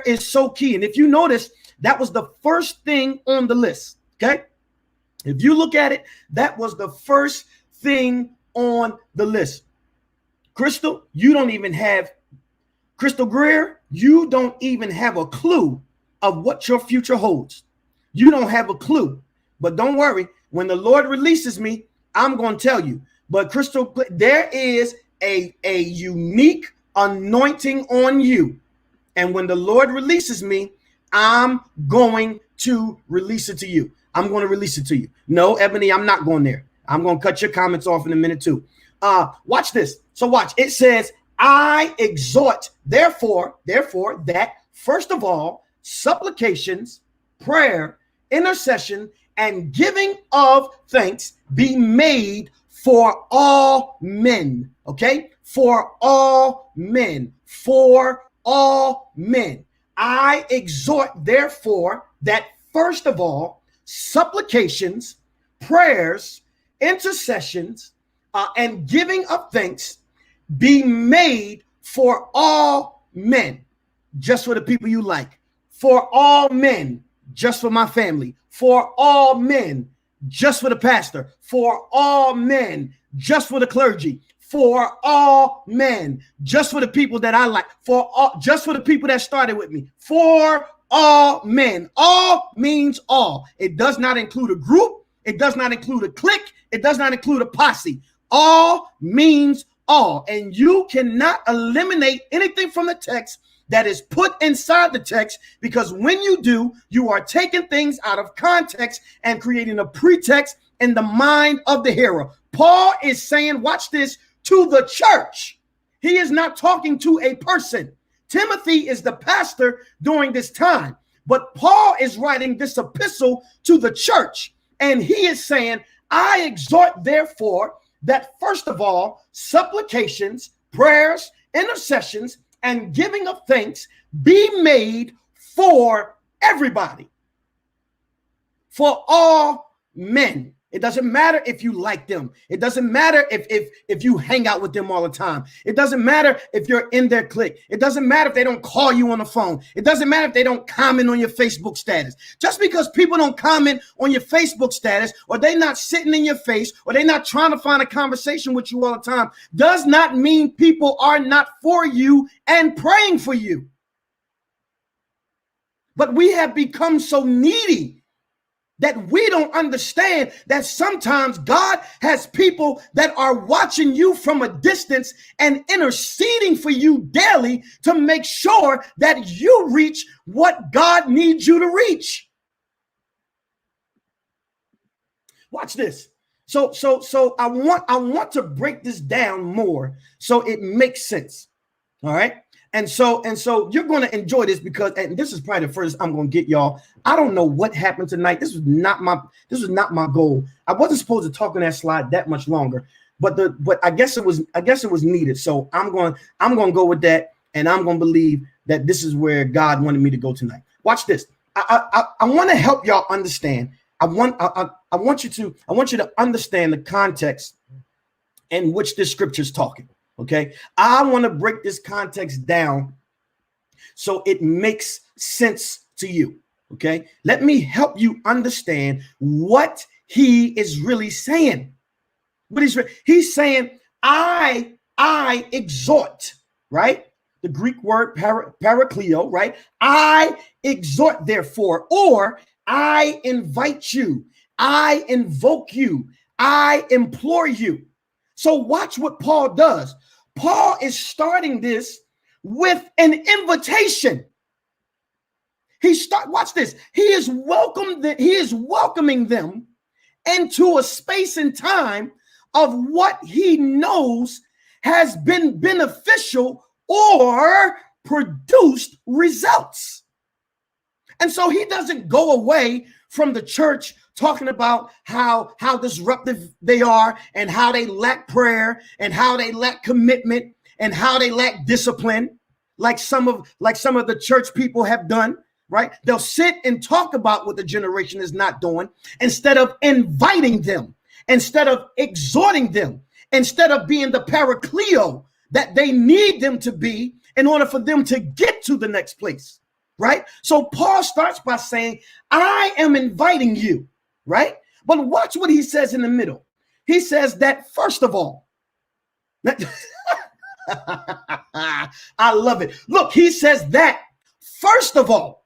is so key. And if you notice, that was the first thing on the list. Okay, if you look at it, that was the first thing on the list. Crystal, you don't even have, Crystal Greer, you don't even have a clue of what your future holds. You don't have a clue. But don't worry, when the Lord releases me, I'm going to tell you. But Crystal, there is a unique anointing on you. And when the Lord releases me, I'm going to release it to you. I'm going to release it to you. No, Ebony, I'm not going there. I'm going to cut your comments off in a minute too. Watch this. So watch, it says, I exhort, therefore, that first of all, supplications, prayer, intercession, and giving of thanks be made for all men. Okay. For all men, for all men. I exhort, therefore, that first of all, supplications, prayers, intercessions, and giving of thanks be made for all men, just for the people you like, for all men, just for my family, for all men, just for the pastor, for all men, just for the clergy, for all men, just for the people that I like, for all, just for the people that started with me, for all men. All means all. It does not include a group. It does not include a clique. It does not include a posse. All means all. And you cannot eliminate anything from the text that is put inside the text, because when you do, you are taking things out of context and creating a pretext in the mind of the hearer. Paul is saying, watch this, to the church. He is not talking to a person. Timothy is the pastor during this time, but Paul is writing this epistle to the church. And he is saying, I exhort, therefore, that first of all, supplications, prayers, intercessions, and giving of thanks be made for everybody, for all men. It doesn't matter if you like them. It doesn't matter if you hang out with them all the time. It doesn't matter if you're in their clique. It doesn't matter if they don't call you on the phone. It doesn't matter if they don't comment on your Facebook status. Just because people don't comment on your Facebook status, or they're not sitting in your face, or they're not trying to find a conversation with you all the time, does not mean people are not for you and praying for you. But we have become so needy that we don't understand that sometimes God has people that are watching you from a distance and interceding for you daily to make sure that you reach what God needs you to reach. Watch this. So I want to break this down more so it makes sense. All right. And so you're going to enjoy this, because, and this is probably the first I'm going to get y'all. I don't know what happened tonight. This was not my goal. I wasn't supposed to talk on that slide that much longer, but I guess it was needed. So I'm going to go with that, and I'm going to believe that this is where God wanted me to go tonight. Watch this. I want to help y'all understand. I want I want you to understand the context in which this scripture is talking. Okay, I want to break this context down so it makes sense to you. Okay, let me help you understand what he is really saying. What he's saying, I exhort, right? The Greek word parakleo, right? I exhort, therefore, or I invite you, I invoke you, I implore you. So watch what Paul does. Paul is starting this with an invitation. Watch this. He is welcoming them into a space and time of what he knows has been beneficial or produced results. And so he doesn't go away from the church talking about how disruptive they are and how they lack prayer and how they lack commitment and how they lack discipline, like some of the church people have done, right? They'll sit and talk about what the generation is not doing instead of inviting them, instead of exhorting them, instead of being the parakleo that they need them to be in order for them to get to the next place, right? So Paul starts by saying, I am inviting you, right? But watch what he says in the middle. He says that first of all, I love it. Look, he says that first of all,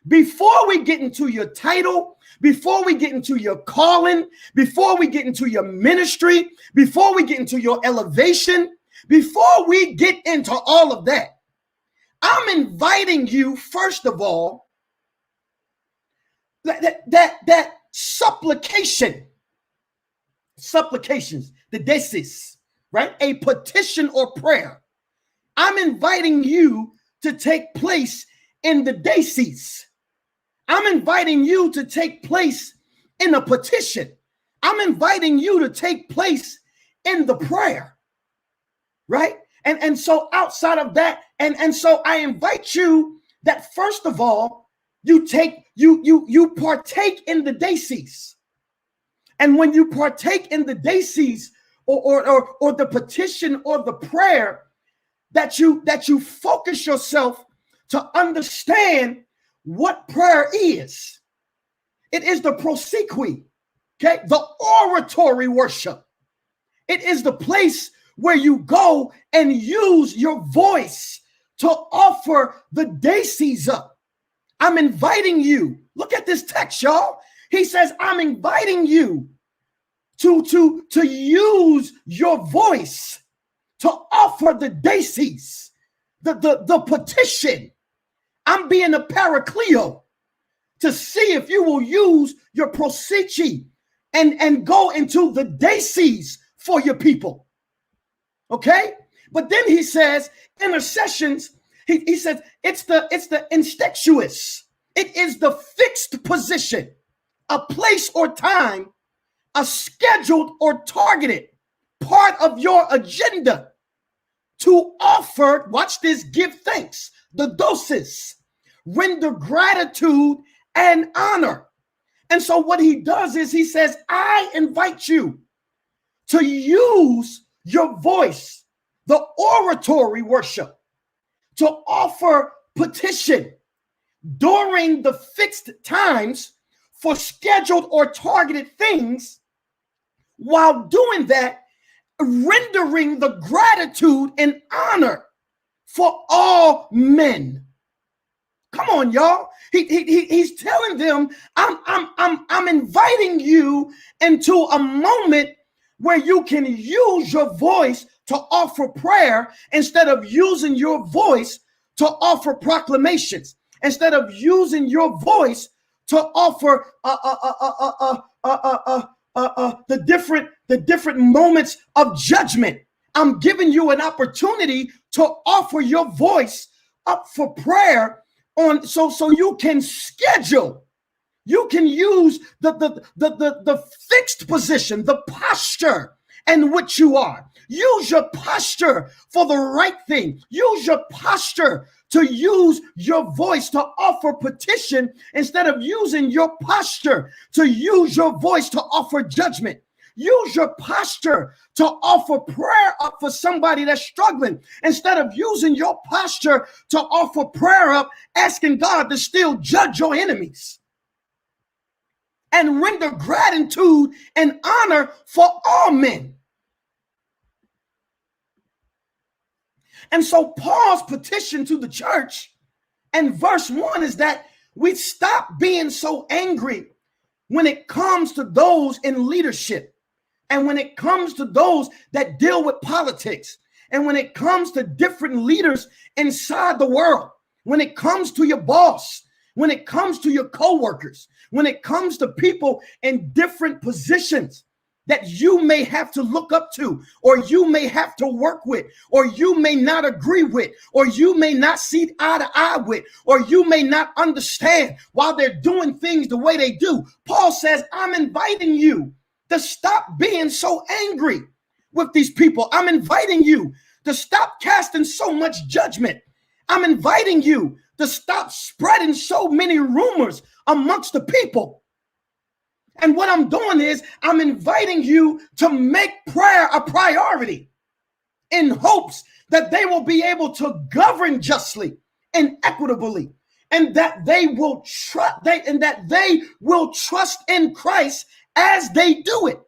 before we get into your title, before we get into your calling, before we get into your ministry, before we get into your elevation, before we get into all of that, I'm inviting you, first of all, that supplications, the desis, right? A petition or prayer. I'm inviting you to take place in the desis. I'm inviting you to take place in a petition. I'm inviting you to take place in the prayer, right? And so outside of that, and so I invite you that first of all, you partake in the desis. And when you partake in the desis or the petition or the prayer, that you focus yourself to understand what prayer is. It is the prosequi, okay? The oratory worship. It is the place where you go and use your voice to offer the desis up. I'm inviting you. Look at this text, y'all. He says, I'm inviting you to use your voice to offer the desis, the petition. I'm being a parakleo to see if you will use your prosequi and go into the desis for your people. Okay? But then he says intercessions, he says it's the instinctuous. It is the fixed position, a place or time, a scheduled or targeted part of your agenda to offer, watch this, give thanks, the dosis, render gratitude and honor. And so what he does is he says, I invite you to use your voice, the oratory worship, to offer petition during the fixed times for scheduled or targeted things. While doing that, rendering the gratitude and honor for all men. Come on, y'all. He's telling them, I'm inviting you into a moment where you can use your voice to offer prayer instead of using your voice to offer proclamations, instead of using your voice to offer the different moments of judgment. I'm giving you an opportunity to offer your voice up for prayer on so you can schedule. You can use the fixed position, the posture, and what you are. Use your posture for the right thing. Use your posture to use your voice to offer petition instead of using your posture to use your voice to offer judgment. Use your posture to offer prayer up for somebody that's struggling instead of using your posture to offer prayer up, asking God to still judge your enemies. And render gratitude and honor for all men. And so Paul's petition to the church in verse 1 is that we stop being so angry when it comes to those in leadership, and when it comes to those that deal with politics, and when it comes to different leaders inside the world, when it comes to your boss, when it comes to your coworkers, when it comes to people in different positions that you may have to look up to, or you may have to work with, or you may not agree with, or you may not see eye to eye with, or you may not understand while they're doing things the way they do. Paul says, I'm inviting you to stop being so angry with these people. I'm inviting you to stop casting so much judgment. I'm inviting you to stop spreading so many rumors amongst the people. And what I'm doing is I'm inviting you to make prayer a priority in hopes that they will be able to govern justly and equitably, and that they will trust in Christ as they do it.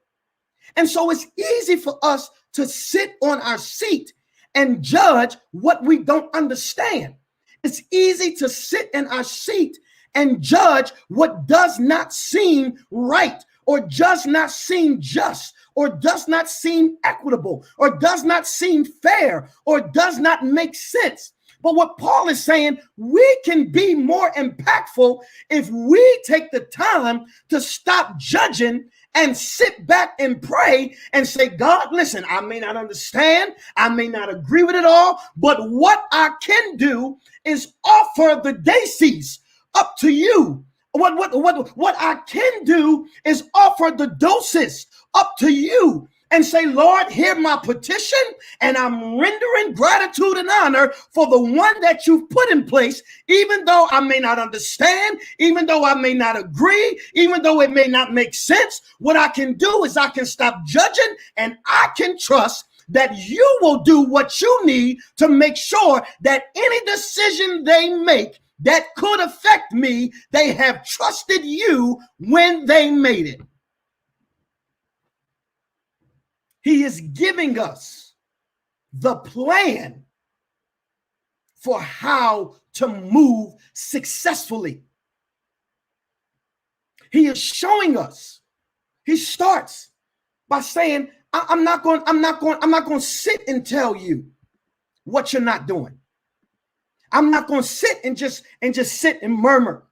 And so it's easy for us to sit on our seat and judge what we don't understand. It's easy to sit in our seat and judge what does not seem right, or does not seem just, or does not seem equitable, or does not seem fair, or does not make sense. But what Paul is saying, we can be more impactful if we take the time to stop judging and sit back and pray and say, God, listen, I may not understand, I may not agree with it all, but what I can do is offer the daisies up to you. What I can do is offer the doses up to you and say, Lord, hear my petition, and I'm rendering gratitude and honor for the one that you've put in place, even though I may not understand, even though I may not agree, even though it may not make sense. What I can do is I can stop judging, and I can trust that you will do what you need to make sure that any decision they make that could affect me, they have trusted you when they made it. He is giving us the plan for how to move successfully. He is showing us. He starts by saying, I'm not going to sit and tell you what you're not doing. I'm not going to sit and just sit and murmur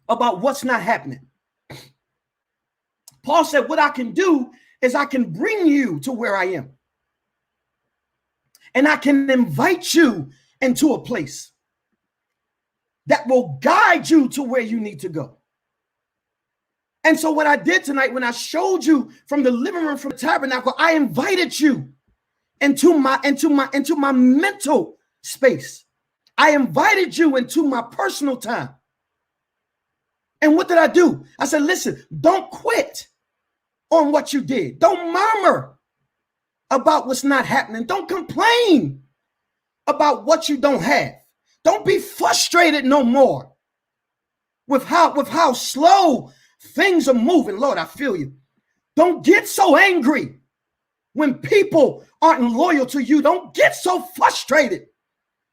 about what's not happening. Paul said, what I can do is I can bring you to where I am. And I can invite you into a place that will guide you to where you need to go. And so what I did tonight, when I showed you from the living room, from the tabernacle, I invited you into my mental space. I invited you into my personal time. And what did I do? I said, listen, don't quit on what you did. Don't murmur about what's not happening. Don't complain about what you don't have. Don't be frustrated no more with how slow things are moving. Lord, I feel you. Don't get so angry when people aren't loyal to you. Don't get so frustrated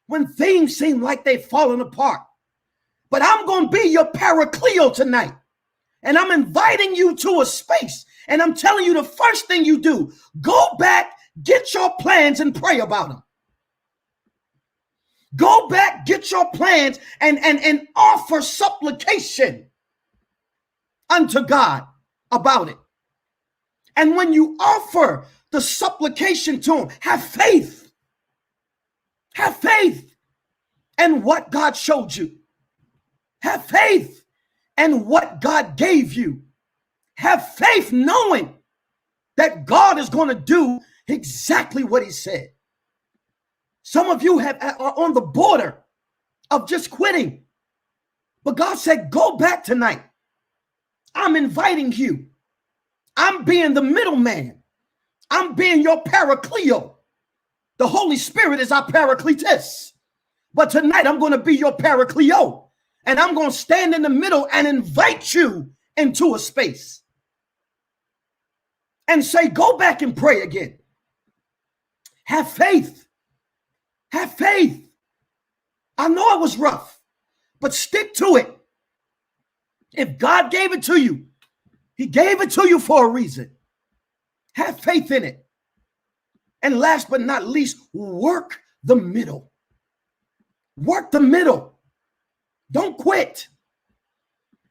when things seem like they've fallen apart. But I'm going to be your paracleo tonight. And I'm inviting you to a space. And I'm telling you, the first thing you do, go back, get your plans and pray about them. Go back, get your plans and offer supplication unto God about it. And when you offer the supplication to him, have faith. Have faith in what God showed you. Have faith in what God gave you. Have faith knowing that God is going to do exactly what he said. Some of you are on the border of just quitting. But God said, go back tonight. I'm inviting you. I'm being the middleman. I'm being your paracleo. The Holy Spirit is our paracletus. But tonight I'm going to be your paracleo. And I'm going to stand in the middle and invite you into a space. And say, go back and pray again. Have faith. Have faith. I know it was rough, but stick to it. If God gave it to you, he gave it to you for a reason. Have faith in it. And last but not least, work the middle. Work the middle. Don't quit.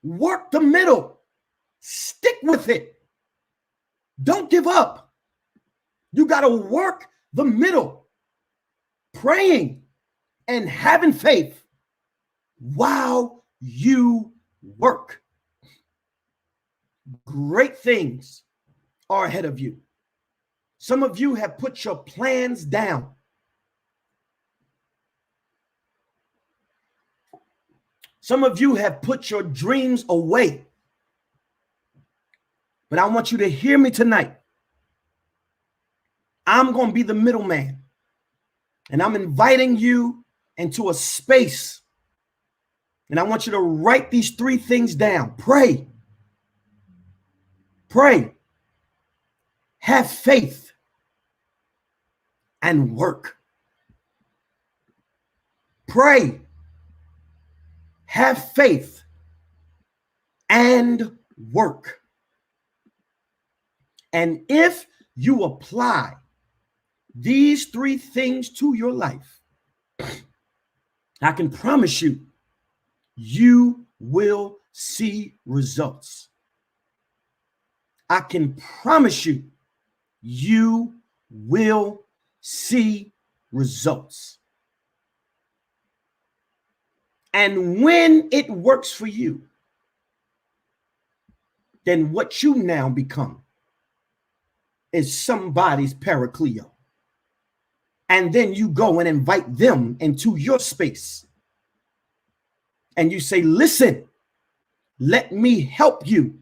Work the middle. Stick with it. Don't give up. You got to work the middle. Praying and having faith while you work. Great things are ahead of you. Some of you have put your plans down. Some of you have put your dreams away. But I want you to hear me tonight. I'm going to be the middleman. And I'm inviting you into a space. And I want you to write these 3 things down. Pray. Pray. Have faith. And work. Pray. Have faith. And work. And if you apply these 3 things to your life, I can promise you, you will see results. I can promise you, you will see results. And when it works for you, then what you now become is somebody's paracleo. And then you go and invite them into your space. And you say, listen, let me help you.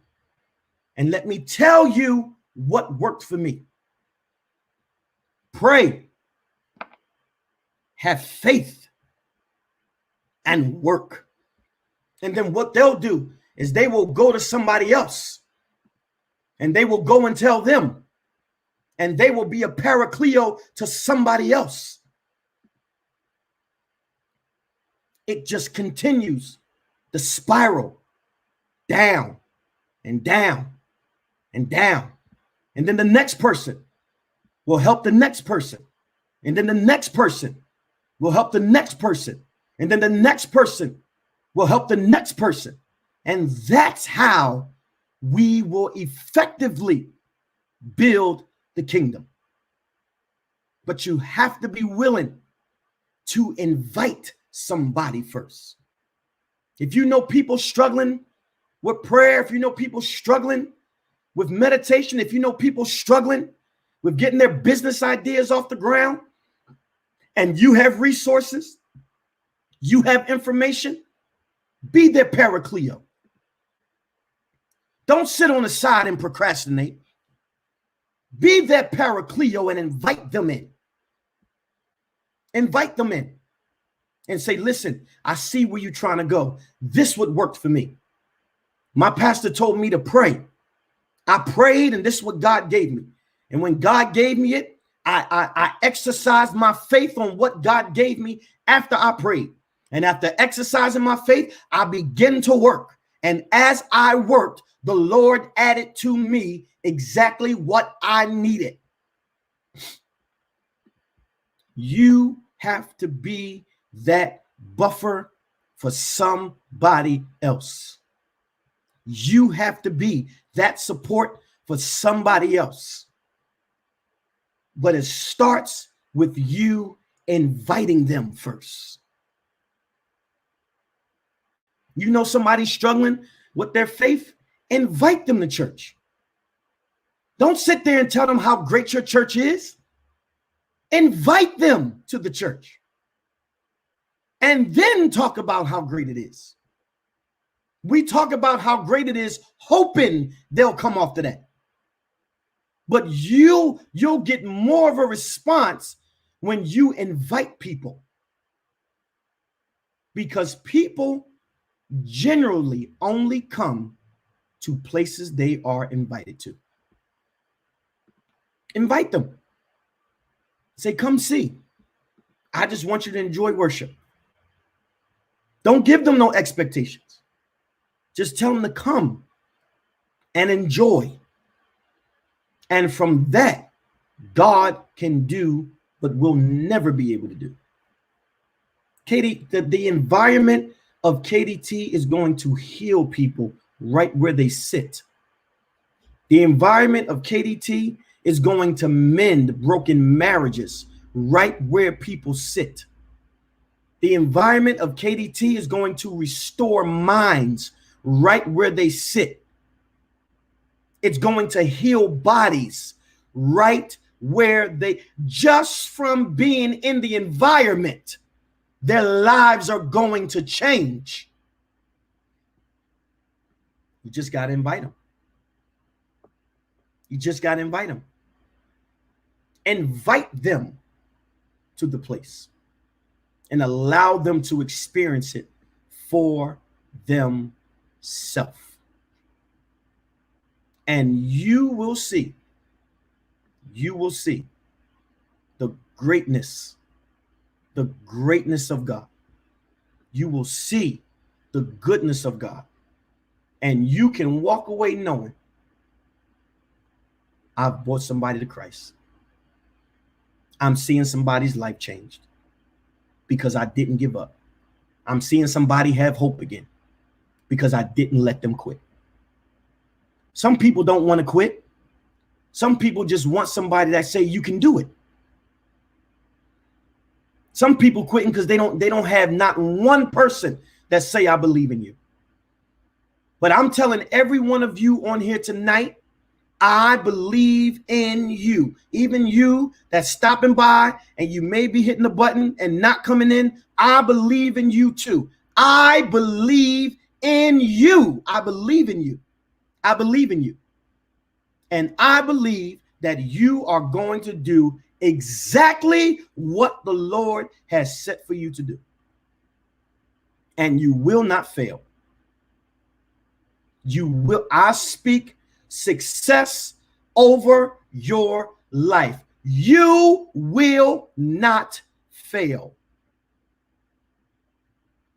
And let me tell you what worked for me. Pray. Have faith. And work. And then what they'll do is they will go to somebody else. And they will go and tell them. And they will be a paracleo to somebody else. It just continues the spiral down and down and down. And then the next person will help the next person. And then the next person will help the next person. And then the next person will help the next person. And that's how we will effectively build the kingdom. But you have to be willing to invite somebody first. If you know people struggling with prayer, if you know people struggling with meditation, if you know people struggling with getting their business ideas off the ground, and you have resources, you have information, be their paracleo. Don't sit on the side and procrastinate. Be their paracleo and invite them in. Invite them in and say, listen, I see where you're trying to go. This would work for me. My pastor told me to pray. I prayed, and this is what God gave me. And when God gave me it, I exercised my faith on what God gave me after I prayed. And after exercising my faith, I began to work. And as I worked, the Lord added to me exactly what I needed. You have to be that buffer for somebody else. You have to be that support for somebody else. But it starts with you inviting them first. You know somebody struggling with their faith? Invite them to church. Don't sit there and tell them how great your church is. Invite them to the church. And then talk about how great it is. We talk about how great it is, hoping they'll come off to that. But you'll get more of a response when you invite people. Because people generally only come to places they are invited to. Invite them. Say, come see. I just want you to enjoy worship. Don't give them no expectations. Just tell them to come and enjoy. And from that, God can do what we'll never be able to do. Katie, the environment of KDT is going to heal people right where they sit. The environment of KDT is going to mend broken marriages right where people sit. The environment of KDT is going to restore minds right where they sit. It's going to heal bodies right where they, just from being in the environment, their lives are going to change. You just got to invite them. You just got to invite them. Invite them to the place and allow them to experience it for themselves. And you will see the greatness of God. You will see the goodness of God. And you can walk away knowing I've brought somebody to Christ. I'm seeing somebody's life changed because I didn't give up. I'm seeing somebody have hope again because I didn't let them quit. Some people don't want to quit. Some people just want somebody that say you can do it. Some people quitting because they don't have not one person that say I believe in you. But I'm telling every one of you on here tonight, I believe in you. Even you that's stopping by and you may be hitting the button and not coming in, I believe in you too. I believe in you. I believe in you. I believe in you. And I believe that you are going to do exactly what the Lord has set for you to do. And you will not fail. You will. I speak success over your life. You will not fail.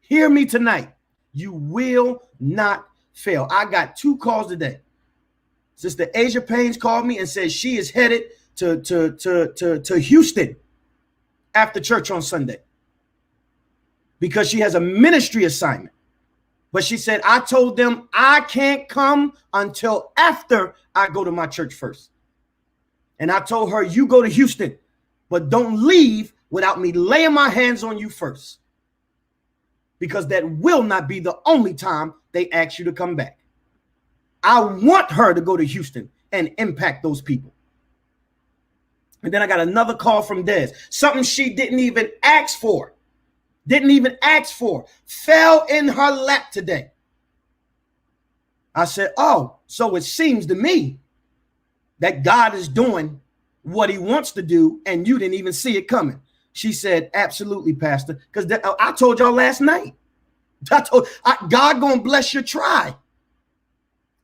Hear me tonight. You will not fail. I got 2 calls today. Sister Asia Paynes called me and said she is headed to Houston after church on Sunday because she has a ministry assignment. But she said, I told them I can't come until after I go to my church first. And I told her, you go to Houston, but don't leave without me laying my hands on you first. Because that will not be the only time they ask you to come back. I want her to go to Houston and impact those people. And then I got another call from Des, something she didn't even ask for. Fell in her lap today. I said, oh, so it seems to me that God is doing what he wants to do and you didn't even see it coming. She said, absolutely, Pastor, because I told y'all last night. God gonna bless your try.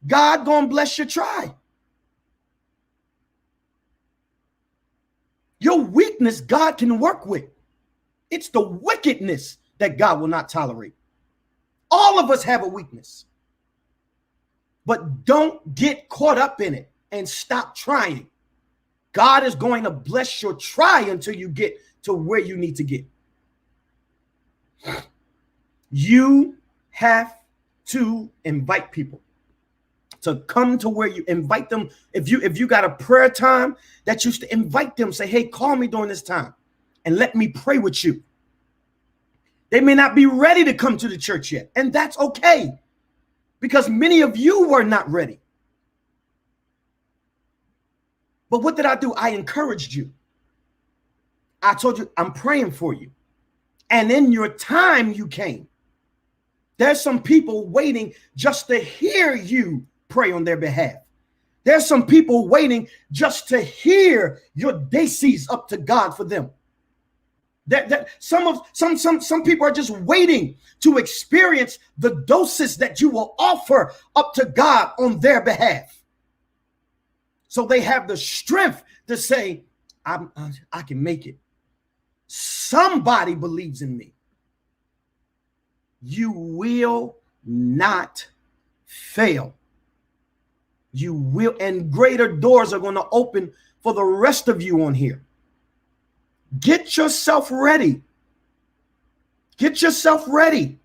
God gonna bless your try. Your weakness, God can work with. It's the wickedness that God will not tolerate. All of us have a weakness. But don't get caught up in it and stop trying. God is going to bless your try until you get to where you need to get. You have to invite people to come to where you invite them. If you got a prayer time that you to invite them, say, hey, call me during this time and let me pray with you. They may not be ready to come to the church yet, and that's okay, because many of you were not ready. But what did I do? I encouraged you. I told you I'm praying for you. And in your time you came. There's some people waiting just to hear you pray on their behalf. There's some people waiting just to hear your daisies up to God for them. Some people are just waiting to experience the doses that you will offer up to God on their behalf. So they have the strength to say, I can make it. Somebody believes in me. You will not fail. You will, and greater doors are going to open for the rest of you on here. Get yourself ready. Get yourself ready.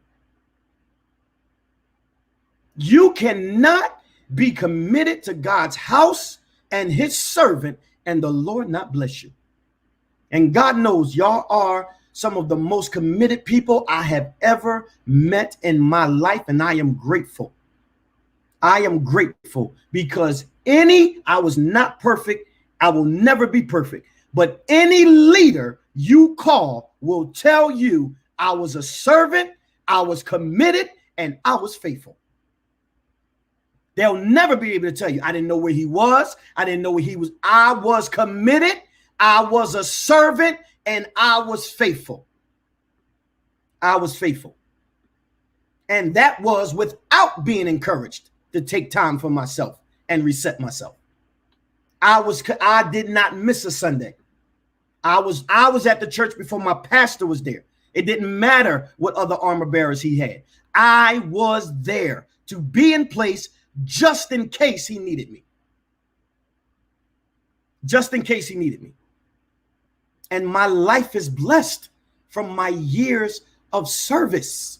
You cannot be committed to God's house and his servant and the Lord not bless you. And God knows y'all are some of the most committed people I have ever met in my life. And I am grateful. I am grateful because I was not perfect. I will never be perfect. But any leader you call will tell you I was a servant, I was committed, and I was faithful. They'll never be able to tell you I didn't know where he was. I didn't know where he was. I was committed. I was a servant, and I was faithful. I was faithful. And that was without being encouraged to take time for myself and reset myself. I did not miss a Sunday. I was at the church before my pastor was there. It didn't matter what other armor bearers he had. I was there to be in place just in case he needed me. Just in case he needed me. And my life is blessed from my years of service.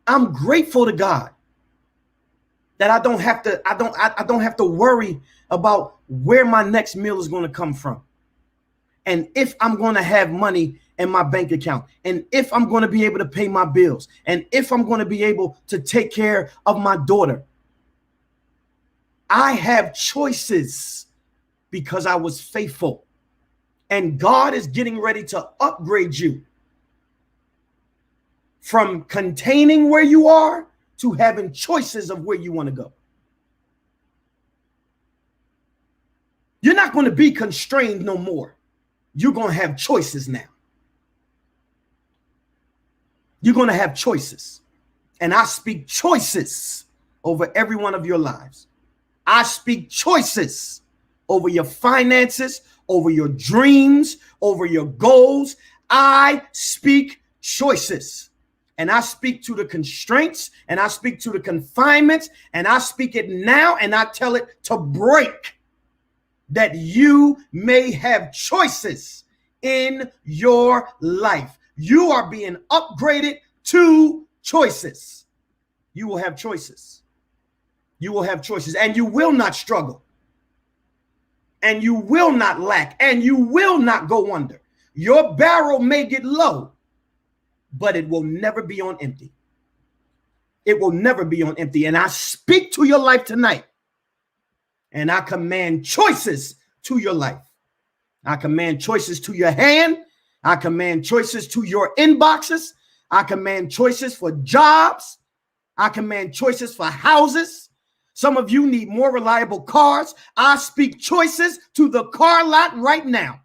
I'm grateful to God that I don't have to worry about where my next meal is going to come from. And if I'm going to have money in my bank account, and if I'm going to be able to pay my bills, and if I'm going to be able to take care of my daughter. I have choices because I was faithful. And God is getting ready to upgrade you from containing where you are to having choices of where you want to go. You're not going to be constrained no more. You're going to have choices now. You're going to have choices. And I speak choices over every one of your lives. I speak choices over your finances, over your dreams, over your goals. I speak choices. And I speak to the constraints, and I speak to the confinements, and I speak it now, and I tell it to break, that you may have choices in your life. You are being upgraded to choices. You will have choices. You will have choices, and you will not struggle, and you will not lack, and you will not go under. Your barrel may get low, but it will never be on empty. It will never be on empty. And I speak to your life tonight, and I command choices to your life. I command choices to your hand. I command choices to your inboxes. I command choices for jobs. I command choices for houses. Some of you need more reliable cars. I speak choices to the car lot right now.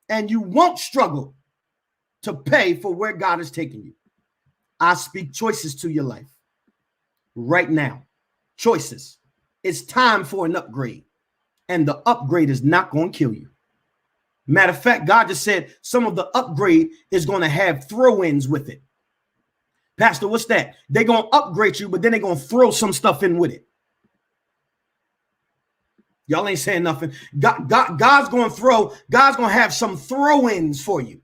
And you won't struggle to pay for where God is taking you. I speak choices to your life right now. Choices. It's time for an upgrade. And the upgrade is not going to kill you. Matter of fact, God just said some of the upgrade is going to have throw-ins with it. Pastor, what's that? They're going to upgrade you, but then they're going to throw some stuff in with it. Y'all ain't saying nothing. God's going to have some throw-ins for you.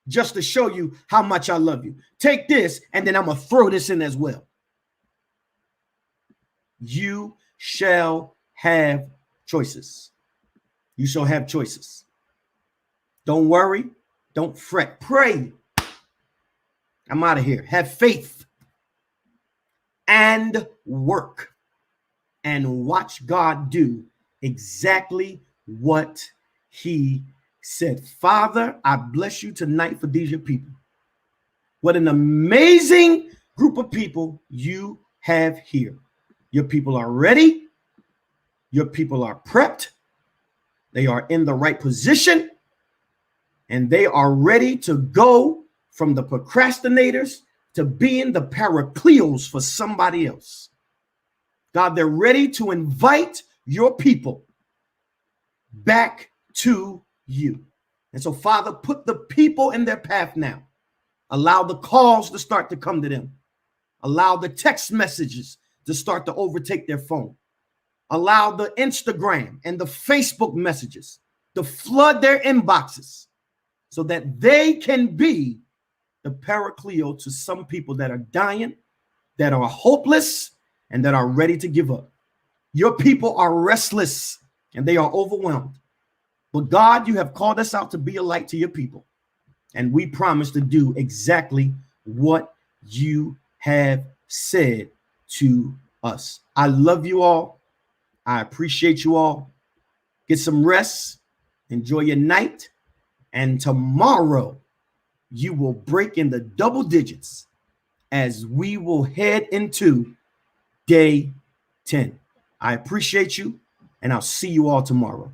Just to show you how much I love you. Take this, and then I'm going to throw this in as well. You shall have choices. You shall have choices. Don't worry. Don't fret. Pray. I'm out of here. Have faith and work and watch God do exactly what he said. Father, I bless you tonight for these your people. What an amazing group of people you have here. Your people are ready. Your people are prepped. They are in the right position. And they are ready to go from the procrastinators to being the paracleos for somebody else. God, they're ready to invite your people back to you. And so, Father, put the people in their path now. Allow the calls to start to come to them. Allow the text messages to start to overtake their phone. Allow the Instagram and the Facebook messages to flood their inboxes so that they can be the paracleo to some people that are dying, that are hopeless, and that are ready to give up. Your people are restless and they are overwhelmed. But God, you have called us out to be a light to your people. And we promise to do exactly what you have said to us. I love you all. I appreciate you all. Get some rest. Enjoy your night. And tomorrow, you will break in the double digits as we will head into day 10. I appreciate you, and I'll see you all tomorrow.